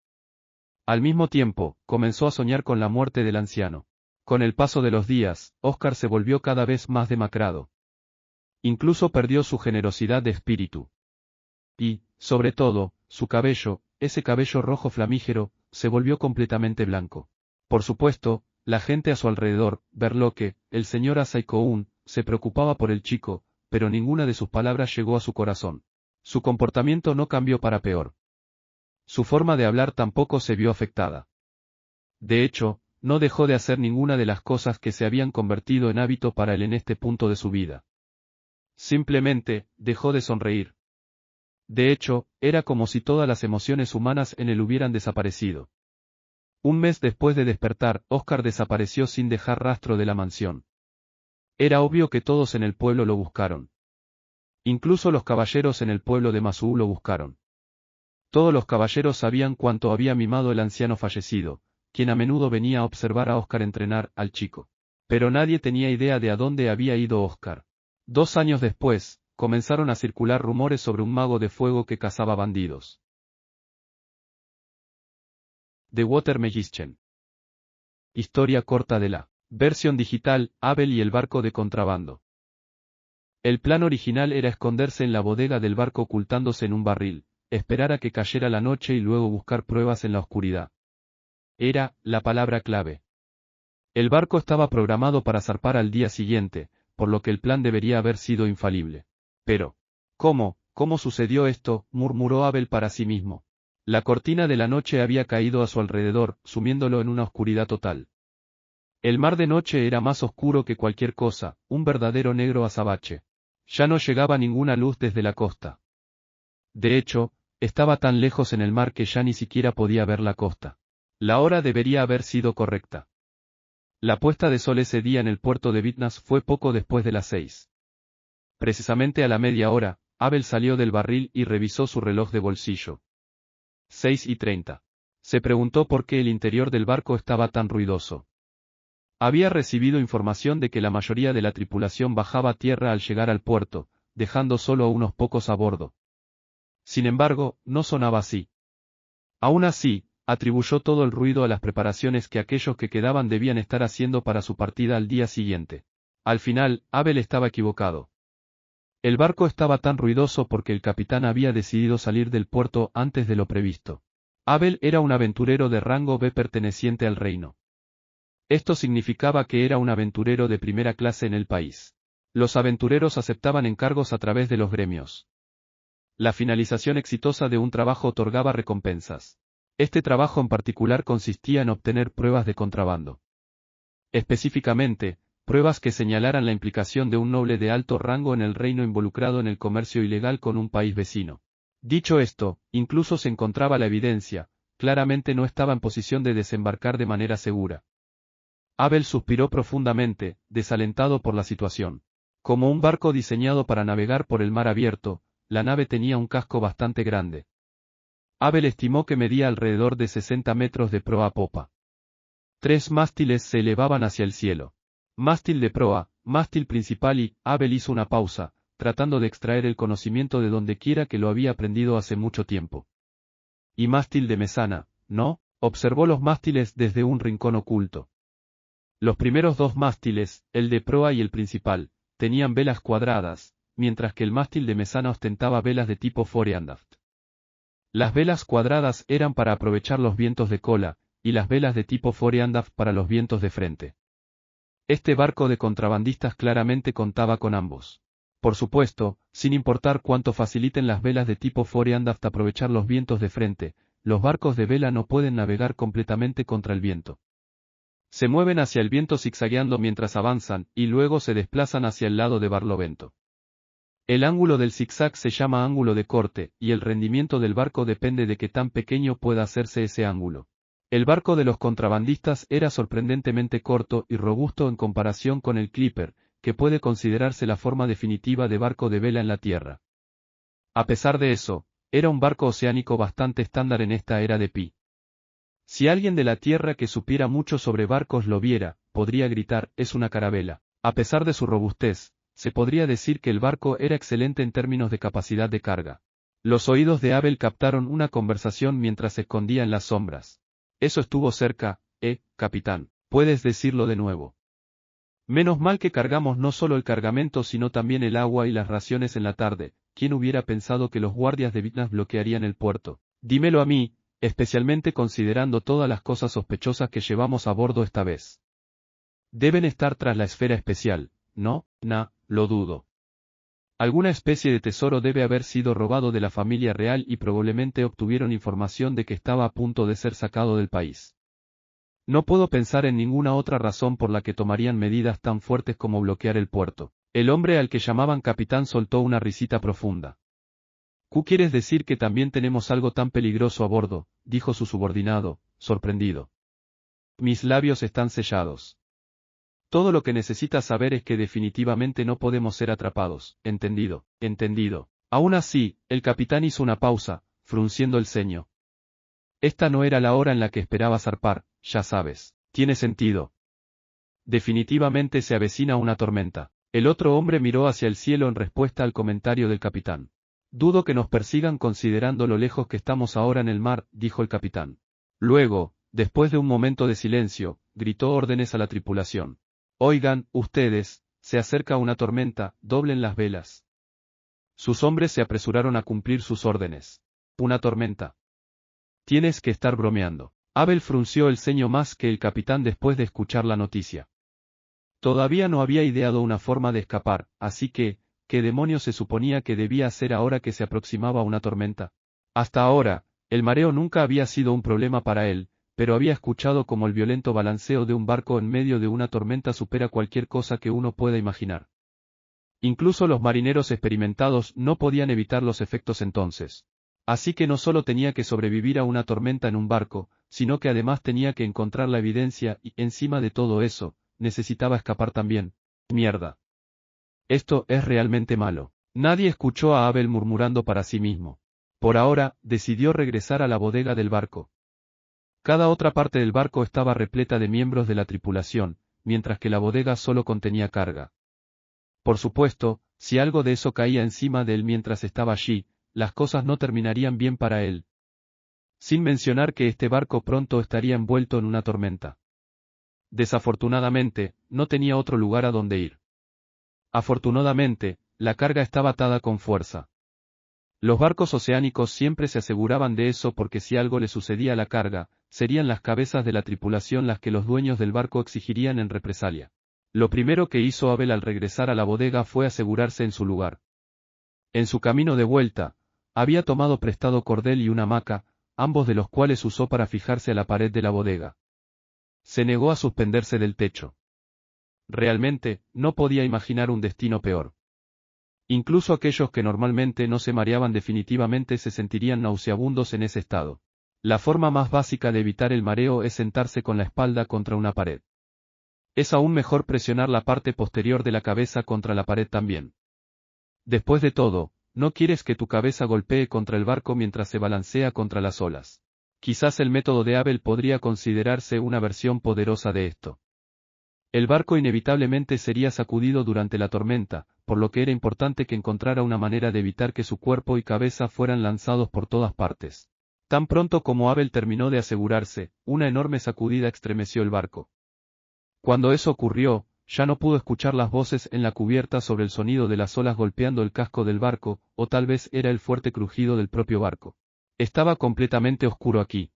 Al mismo tiempo, comenzó a soñar con la muerte del anciano. Con el paso de los días, Oscar se volvió cada vez más demacrado. Incluso perdió su generosidad de espíritu. Y, sobre todo, su cabello, ese cabello rojo flamígero, se volvió completamente blanco. Por supuesto, la gente a su alrededor, Berloque, el señor Asaikoun, se preocupaba por el chico, pero ninguna de sus palabras llegó a su corazón. Su comportamiento no cambió para peor. Su forma de hablar tampoco se vio afectada. De hecho, no dejó de hacer ninguna de las cosas que se habían convertido en hábito para él en este punto de su vida. Simplemente, dejó de sonreír. De hecho, era como si todas las emociones humanas en él hubieran desaparecido. Un mes después de despertar, Oscar desapareció sin dejar rastro de la mansión. Era obvio que todos en el pueblo lo buscaron. Incluso los caballeros en el pueblo de Masú lo buscaron. Todos los caballeros sabían cuánto había mimado el anciano fallecido, quien a menudo venía a observar a Oscar entrenar al chico. Pero nadie tenía idea de a dónde había ido Oscar. 2 años después, comenzaron a circular rumores sobre un mago de fuego que cazaba bandidos. The Water Magician. Historia corta de la versión digital, Abel y el barco de contrabando. El plan original era esconderse en la bodega del barco ocultándose en un barril, esperar a que cayera la noche y luego buscar pruebas en la oscuridad. Era la palabra clave. El barco estaba programado para zarpar al día siguiente, por lo que el plan debería haber sido infalible. Pero, ¿cómo sucedió esto?, murmuró Abel para sí mismo. La cortina de la noche había caído a su alrededor, sumiéndolo en una oscuridad total. El mar de noche era más oscuro que cualquier cosa, un verdadero negro azabache. Ya no llegaba ninguna luz desde la costa. De hecho, estaba tan lejos en el mar que ya ni siquiera podía ver la costa. La hora debería haber sido correcta. La puesta de sol ese día en el puerto de Vitnas fue poco después de las 6. Precisamente a la media hora, Abel salió del barril y revisó su reloj de bolsillo. 6:30. Se preguntó por qué el interior del barco estaba tan ruidoso. Había recibido información de que la mayoría de la tripulación bajaba a tierra al llegar al puerto, dejando solo a unos pocos a bordo. Sin embargo, no sonaba así. Aún así, atribuyó todo el ruido a las preparaciones que aquellos que quedaban debían estar haciendo para su partida al día siguiente. Al final, Abel estaba equivocado. El barco estaba tan ruidoso porque el capitán había decidido salir del puerto antes de lo previsto. Abel era un aventurero de rango B perteneciente al reino. Esto significaba que era un aventurero de primera clase en el país. Los aventureros aceptaban encargos a través de los gremios. La finalización exitosa de un trabajo otorgaba recompensas. Este trabajo en particular consistía en obtener pruebas de contrabando. Específicamente, pruebas que señalaran la implicación de un noble de alto rango en el reino involucrado en el comercio ilegal con un país vecino. Dicho esto, incluso se encontraba la evidencia, claramente no estaba en posición de desembarcar de manera segura. Abel suspiró profundamente, desalentado por la situación. Como un barco diseñado para navegar por el mar abierto, la nave tenía un casco bastante grande. Abel estimó que medía alrededor de 60 metros de proa a popa. 3 mástiles se elevaban hacia el cielo. Mástil de proa, mástil principal y, Abel hizo una pausa, tratando de extraer el conocimiento de donde quiera que lo había aprendido hace mucho tiempo. Y mástil de mesana, ¿no? Observó los mástiles desde un rincón oculto. Los primeros 2 mástiles, el de proa y el principal, tenían velas cuadradas, mientras que el mástil de mesana ostentaba velas de tipo fore and aft. Las velas cuadradas eran para aprovechar los vientos de cola, y las velas de tipo fore and aft para los vientos de frente. Este barco de contrabandistas claramente contaba con ambos. Por supuesto, sin importar cuánto faciliten las velas de tipo fore and aft aprovechar los vientos de frente, los barcos de vela no pueden navegar completamente contra el viento. Se mueven hacia el viento zigzagueando mientras avanzan, y luego se desplazan hacia el lado de barlovento. El ángulo del zigzag se llama ángulo de corte, y el rendimiento del barco depende de qué tan pequeño pueda hacerse ese ángulo. El barco de los contrabandistas era sorprendentemente corto y robusto en comparación con el Clipper, que puede considerarse la forma definitiva de barco de vela en la Tierra. A pesar de eso, era un barco oceánico bastante estándar en esta era de Pi. Si alguien de la Tierra que supiera mucho sobre barcos lo viera, podría gritar, es una carabela. A pesar de su robustez, se podría decir que el barco era excelente en términos de capacidad de carga. Los oídos de Abel captaron una conversación mientras se escondía en las sombras. Eso estuvo cerca, capitán. Puedes decirlo de nuevo. Menos mal que cargamos no solo el cargamento sino también el agua y las raciones en la tarde. ¿Quién hubiera pensado que los guardias de Vitnas bloquearían el puerto? Dímelo a mí, especialmente considerando todas las cosas sospechosas que llevamos a bordo esta vez. Deben estar tras la esfera especial, ¿no? Lo dudo. Alguna especie de tesoro debe haber sido robado de la familia real y probablemente obtuvieron información de que estaba a punto de ser sacado del país. No puedo pensar en ninguna otra razón por la que tomarían medidas tan fuertes como bloquear el puerto. El hombre al que llamaban capitán soltó una risita profunda. ¿Quieres decir que también tenemos algo tan peligroso a bordo?, dijo su subordinado, sorprendido. Mis labios están sellados. Todo lo que necesitas saber es que definitivamente no podemos ser atrapados. Entendido. Aún así, el capitán hizo una pausa, frunciendo el ceño. Esta no era la hora en la que esperaba zarpar, ya sabes. Tiene sentido. Definitivamente se avecina una tormenta. El otro hombre miró hacia el cielo en respuesta al comentario del capitán. Dudo que nos persigan considerando lo lejos que estamos ahora en el mar, dijo el capitán. Luego, después de un momento de silencio, gritó órdenes a la tripulación. Oigan, ustedes, se acerca una tormenta, doblen las velas. Sus hombres se apresuraron a cumplir sus órdenes. Una tormenta. Tienes que estar bromeando. Abel frunció el ceño más que el capitán después de escuchar la noticia. Todavía no había ideado una forma de escapar, así que, ¿qué demonios se suponía que debía hacer ahora que se aproximaba una tormenta? Hasta ahora, el mareo nunca había sido un problema para él, pero había escuchado como el violento balanceo de un barco en medio de una tormenta supera cualquier cosa que uno pueda imaginar. Incluso los marineros experimentados no podían evitar los efectos entonces. Así que no solo tenía que sobrevivir a una tormenta en un barco, sino que además tenía que encontrar la evidencia y, encima de todo eso, necesitaba escapar también. Mierda. Esto es realmente malo. Nadie escuchó a Abel murmurando para sí mismo. Por ahora, decidió regresar a la bodega del barco. Cada otra parte del barco estaba repleta de miembros de la tripulación, mientras que la bodega solo contenía carga. Por supuesto, si algo de eso caía encima de él mientras estaba allí, las cosas no terminarían bien para él. Sin mencionar que este barco pronto estaría envuelto en una tormenta. Desafortunadamente, no tenía otro lugar a donde ir. Afortunadamente, la carga estaba atada con fuerza. Los barcos oceánicos siempre se aseguraban de eso porque si algo le sucedía a la carga, serían las cabezas de la tripulación las que los dueños del barco exigirían en represalia. Lo primero que hizo Abel al regresar a la bodega fue asegurarse en su lugar. En su camino de vuelta, había tomado prestado cordel y una hamaca, ambos de los cuales usó para fijarse a la pared de la bodega. Se negó a suspenderse del techo. Realmente, no podía imaginar un destino peor. Incluso aquellos que normalmente no se mareaban definitivamente se sentirían nauseabundos en ese estado. La forma más básica de evitar el mareo es sentarse con la espalda contra una pared. Es aún mejor presionar la parte posterior de la cabeza contra la pared también. Después de todo, no quieres que tu cabeza golpee contra el barco mientras se balancea contra las olas. Quizás el método de Abel podría considerarse una versión poderosa de esto. El barco inevitablemente sería sacudido durante la tormenta, por lo que era importante que encontrara una manera de evitar que su cuerpo y cabeza fueran lanzados por todas partes. Tan pronto como Abel terminó de asegurarse, una enorme sacudida estremeció el barco. Cuando eso ocurrió, ya no pudo escuchar las voces en la cubierta sobre el sonido de las olas golpeando el casco del barco, o tal vez era el fuerte crujido del propio barco. Estaba completamente oscuro aquí.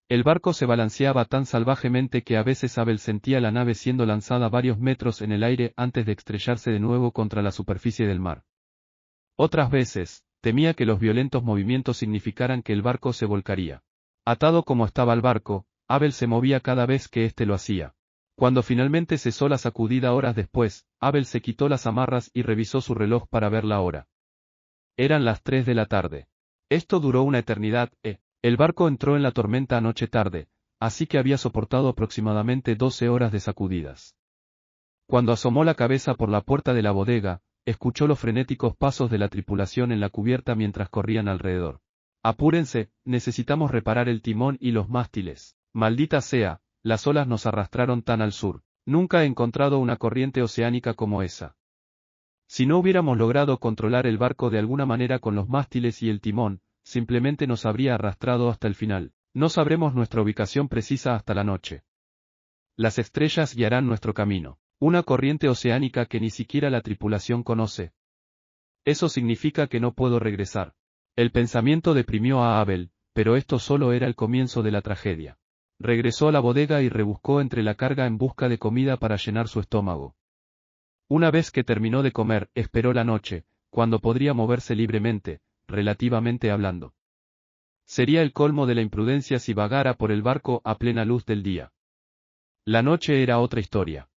El barco se balanceaba tan salvajemente que a veces Abel sentía la nave siendo lanzada varios metros en el aire antes de estrellarse de nuevo contra la superficie del mar. Otras veces, temía que los violentos movimientos significaran que el barco se volcaría. Atado como estaba al barco, Abel se movía cada vez que éste lo hacía. Cuando finalmente cesó la sacudida horas después, Abel se quitó las amarras y revisó su reloj para ver la hora. Eran las 3 de la tarde. Esto duró una eternidad, El barco entró en la tormenta anoche tarde, así que había soportado aproximadamente 12 horas de sacudidas. Cuando asomó la cabeza por la puerta de la bodega, escuchó los frenéticos pasos de la tripulación en la cubierta mientras corrían alrededor. Apúrense, necesitamos reparar el timón y los mástiles. Maldita sea, las olas nos arrastraron tan al sur. Nunca he encontrado una corriente oceánica como esa. Si no hubiéramos logrado controlar el barco de alguna manera con los mástiles y el timón, simplemente nos habría arrastrado hasta el final. No sabremos nuestra ubicación precisa hasta la noche. Las estrellas guiarán nuestro camino. Una corriente oceánica que ni siquiera la tripulación conoce. Eso significa que no puedo regresar. El pensamiento deprimió a Abel, pero esto solo era el comienzo de la tragedia. Regresó a la bodega y rebuscó entre la carga en busca de comida para llenar su estómago. Una vez que terminó de comer, esperó la noche, cuando podría moverse libremente, relativamente hablando. Sería el colmo de la imprudencia si vagara por el barco a plena luz del día. La noche era otra historia.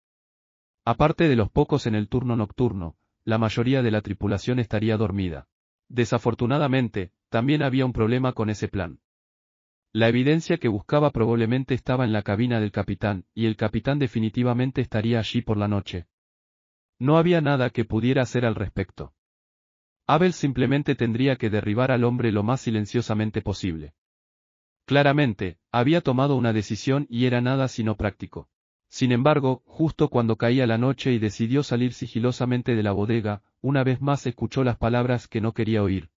Aparte de los pocos en el turno nocturno, la mayoría de la tripulación estaría dormida. Desafortunadamente, también había un problema con ese plan. La evidencia que buscaba probablemente estaba en la cabina del capitán, y el capitán definitivamente estaría allí por la noche. No había nada que pudiera hacer al respecto. Abel simplemente tendría que derribar al hombre lo más silenciosamente posible. Claramente, había tomado una decisión y era nada sino práctico. Sin embargo, justo cuando caía la noche y decidió salir sigilosamente de la bodega, una vez más escuchó las palabras que no quería oír.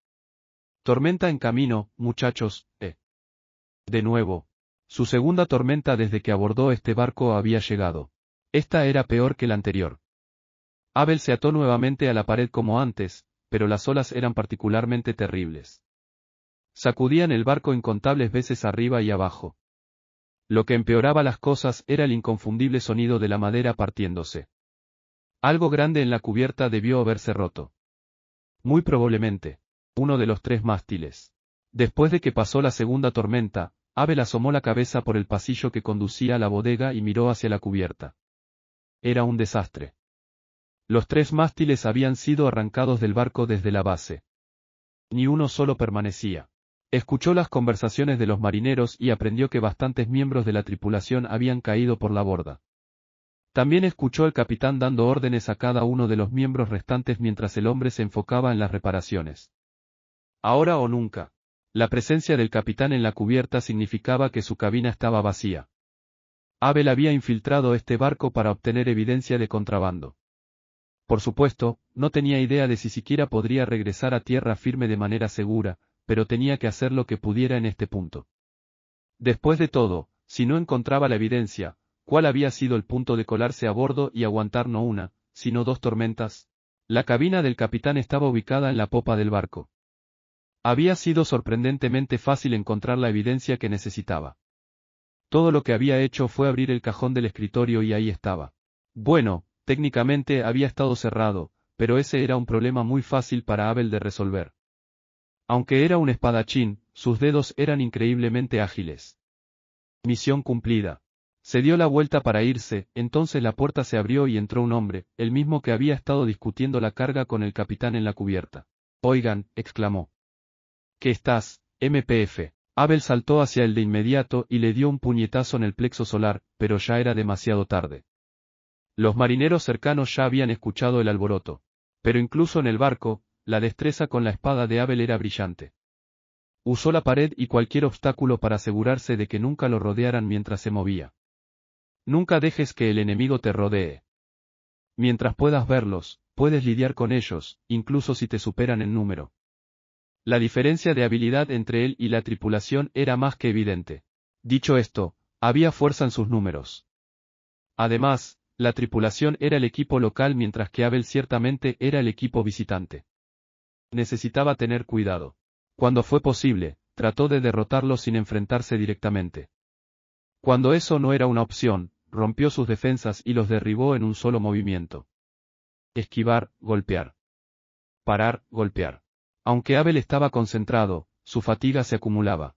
Tormenta en camino, muchachos, De nuevo. Su segunda tormenta desde que abordó este barco había llegado. Esta era peor que la anterior. Abel se ató nuevamente a la pared como antes, pero las olas eran particularmente terribles. Sacudían el barco incontables veces arriba y abajo. Lo que empeoraba las cosas era el inconfundible sonido de la madera partiéndose. Algo grande en la cubierta debió haberse roto. Muy probablemente, uno de los 3 mástiles. Después de que pasó la segunda tormenta, Abel asomó la cabeza por el pasillo que conducía a la bodega y miró hacia la cubierta. Era un desastre. Los 3 mástiles habían sido arrancados del barco desde la base. Ni uno solo permanecía. Escuchó las conversaciones de los marineros y aprendió que bastantes miembros de la tripulación habían caído por la borda. También escuchó al capitán dando órdenes a cada uno de los miembros restantes mientras el hombre se enfocaba en las reparaciones. Ahora o nunca. La presencia del capitán en la cubierta significaba que su cabina estaba vacía. Abel había infiltrado este barco para obtener evidencia de contrabando. Por supuesto, no tenía idea de si siquiera podría regresar a tierra firme de manera segura, pero tenía que hacer lo que pudiera en este punto. Después de todo, si no encontraba la evidencia, ¿cuál había sido el punto de colarse a bordo y aguantar no una, sino 2 tormentas? La cabina del capitán estaba ubicada en la popa del barco. Había sido sorprendentemente fácil encontrar la evidencia que necesitaba. Todo lo que había hecho fue abrir el cajón del escritorio y ahí estaba. Bueno, técnicamente había estado cerrado, pero ese era un problema muy fácil para Abel de resolver. Aunque era un espadachín, sus dedos eran increíblemente ágiles. Misión cumplida. Se dio la vuelta para irse, entonces la puerta se abrió y entró un hombre, el mismo que había estado discutiendo la carga con el capitán en la cubierta. «Oigan», exclamó. «¿Qué estás, MPF?» Abel saltó hacia él de inmediato y le dio un puñetazo en el plexo solar, pero ya era demasiado tarde. Los marineros cercanos ya habían escuchado el alboroto. Pero incluso en el barco, la destreza con la espada de Abel era brillante. Usó la pared y cualquier obstáculo para asegurarse de que nunca lo rodearan mientras se movía. Nunca dejes que el enemigo te rodee. Mientras puedas verlos, puedes lidiar con ellos, incluso si te superan en número. La diferencia de habilidad entre él y la tripulación era más que evidente. Dicho esto, había fuerza en sus números. Además, la tripulación era el equipo local mientras que Abel ciertamente era el equipo visitante. Necesitaba tener cuidado. Cuando fue posible, trató de derrotarlo sin enfrentarse directamente. Cuando eso no era una opción, rompió sus defensas y los derribó en un solo movimiento. Esquivar, golpear. Parar, golpear. Aunque Abel estaba concentrado, su fatiga se acumulaba.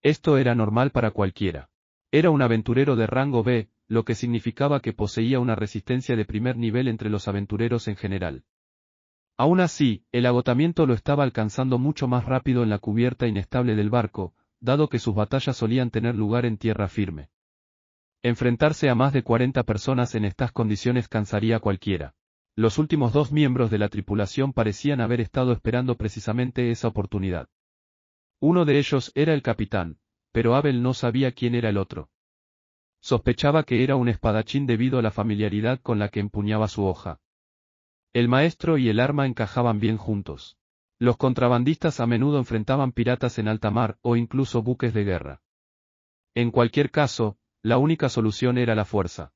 Esto era normal para cualquiera. Era un aventurero de rango B, lo que significaba que poseía una resistencia de primer nivel entre los aventureros en general. Aún así, el agotamiento lo estaba alcanzando mucho más rápido en la cubierta inestable del barco, dado que sus batallas solían tener lugar en tierra firme. Enfrentarse a más de 40 personas en estas condiciones cansaría a cualquiera. Los últimos 2 miembros de la tripulación parecían haber estado esperando precisamente esa oportunidad. Uno de ellos era el capitán, pero Abel no sabía quién era el otro. Sospechaba que era un espadachín debido a la familiaridad con la que empuñaba su hoja. El maestro y el arma encajaban bien juntos. Los contrabandistas a menudo enfrentaban piratas en alta mar o incluso buques de guerra. En cualquier caso, la única solución era la fuerza.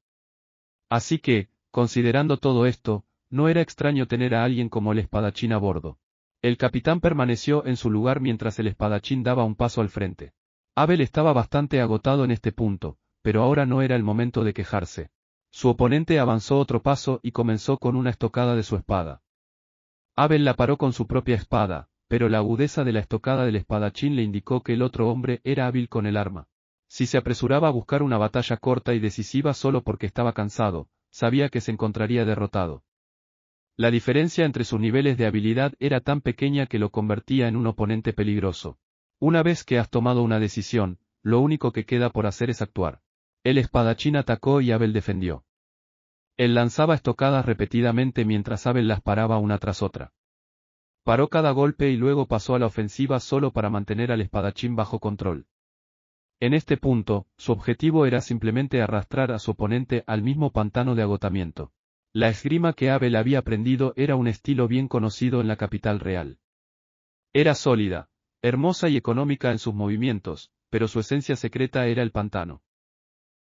Así que, considerando todo esto, no era extraño tener a alguien como el espadachín a bordo. El capitán permaneció en su lugar mientras el espadachín daba un paso al frente. Abel estaba bastante agotado en este punto, pero ahora no era el momento de quejarse. Su oponente avanzó otro paso y comenzó con una estocada de su espada. Abel la paró con su propia espada, pero la agudeza de la estocada del espadachín le indicó que el otro hombre era hábil con el arma. Si se apresuraba a buscar una batalla corta y decisiva solo porque estaba cansado, sabía que se encontraría derrotado. La diferencia entre sus niveles de habilidad era tan pequeña que lo convertía en un oponente peligroso. Una vez que has tomado una decisión, lo único que queda por hacer es actuar. El espadachín atacó y Abel defendió. Él lanzaba estocadas repetidamente mientras Abel las paraba una tras otra. Paró cada golpe y luego pasó a la ofensiva solo para mantener al espadachín bajo control. En este punto, su objetivo era simplemente arrastrar a su oponente al mismo pantano de agotamiento. La esgrima que Abel había aprendido era un estilo bien conocido en la capital real. Era sólida, hermosa y económica en sus movimientos, pero su esencia secreta era el pantano.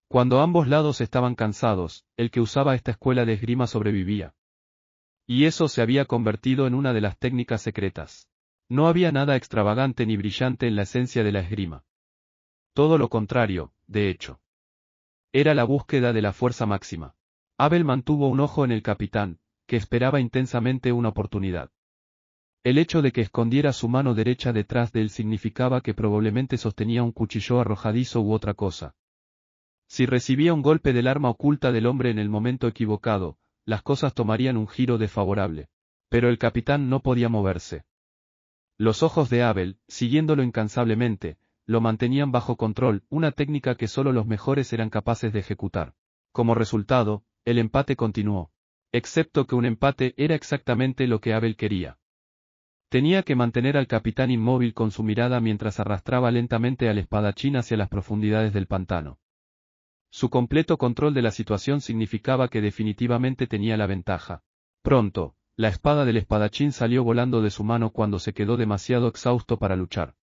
Cuando ambos lados estaban cansados, el que usaba esta escuela de esgrima sobrevivía. Y eso se había convertido en una de las técnicas secretas. No había nada extravagante ni brillante en la esencia de la esgrima. Todo lo contrario, de hecho. Era la búsqueda de la fuerza máxima. Abel mantuvo un ojo en el capitán, que esperaba intensamente una oportunidad. El hecho de que escondiera su mano derecha detrás de él significaba que probablemente sostenía un cuchillo arrojadizo u otra cosa. Si recibía un golpe del arma oculta del hombre en el momento equivocado, las cosas tomarían un giro desfavorable. Pero el capitán no podía moverse. Los ojos de Abel, siguiéndolo incansablemente, lo mantenían bajo control, una técnica que solo los mejores eran capaces de ejecutar. Como resultado, el empate continuó. Excepto que un empate era exactamente lo que Abel quería. Tenía que mantener al capitán inmóvil con su mirada mientras arrastraba lentamente al espadachín hacia las profundidades del pantano. Su completo control de la situación significaba que definitivamente tenía la ventaja. Pronto, la espada del espadachín salió volando de su mano cuando se quedó demasiado exhausto para luchar.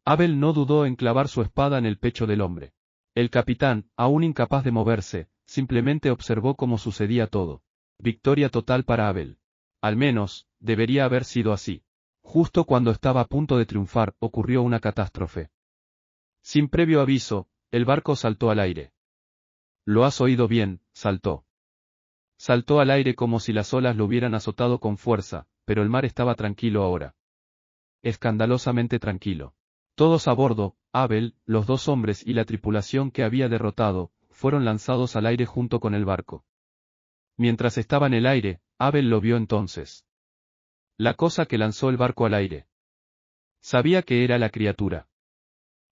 Abel no dudó en clavar su espada en el pecho del hombre. El capitán, aún incapaz de moverse, simplemente observó cómo sucedía todo. Victoria total para Abel. Al menos, debería haber sido así. Justo cuando estaba a punto de triunfar, ocurrió una catástrofe. Sin previo aviso, el barco saltó al aire. Lo has oído bien, saltó. Saltó al aire como si las olas lo hubieran azotado con fuerza, pero el mar estaba tranquilo ahora. Escandalosamente tranquilo. Todos a bordo, Abel, los dos hombres y la tripulación que había derrotado, fueron lanzados al aire junto con el barco. Mientras estaba en el aire, Abel lo vio entonces. La cosa que lanzó el barco al aire. Sabía que era la criatura.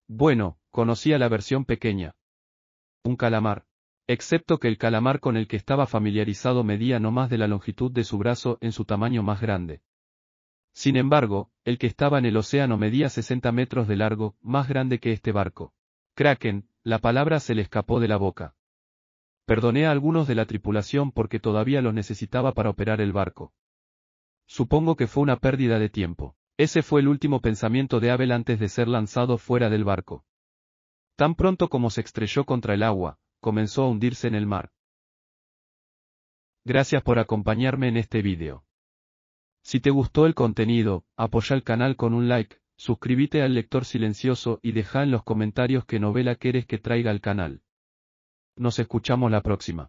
Bueno, conocía la versión pequeña. Un calamar. Excepto que el calamar con el que estaba familiarizado medía no más de la longitud de su brazo en su tamaño más grande. Sin embargo, el que estaba en el océano medía 60 metros de largo, más grande que este barco. Kraken, la palabra se le escapó de la boca. Perdoné a algunos de la tripulación porque todavía los necesitaba para operar el barco. Supongo que fue una pérdida de tiempo. Ese fue el último pensamiento de Abel antes de ser lanzado fuera del barco. Tan pronto como se estrelló contra el agua, comenzó a hundirse en el mar. Gracias por acompañarme en este vídeo. Si te gustó el contenido, apoya el canal con un like, suscríbete al lector silencioso y deja en los comentarios qué novela quieres que traiga al canal. Nos escuchamos la próxima.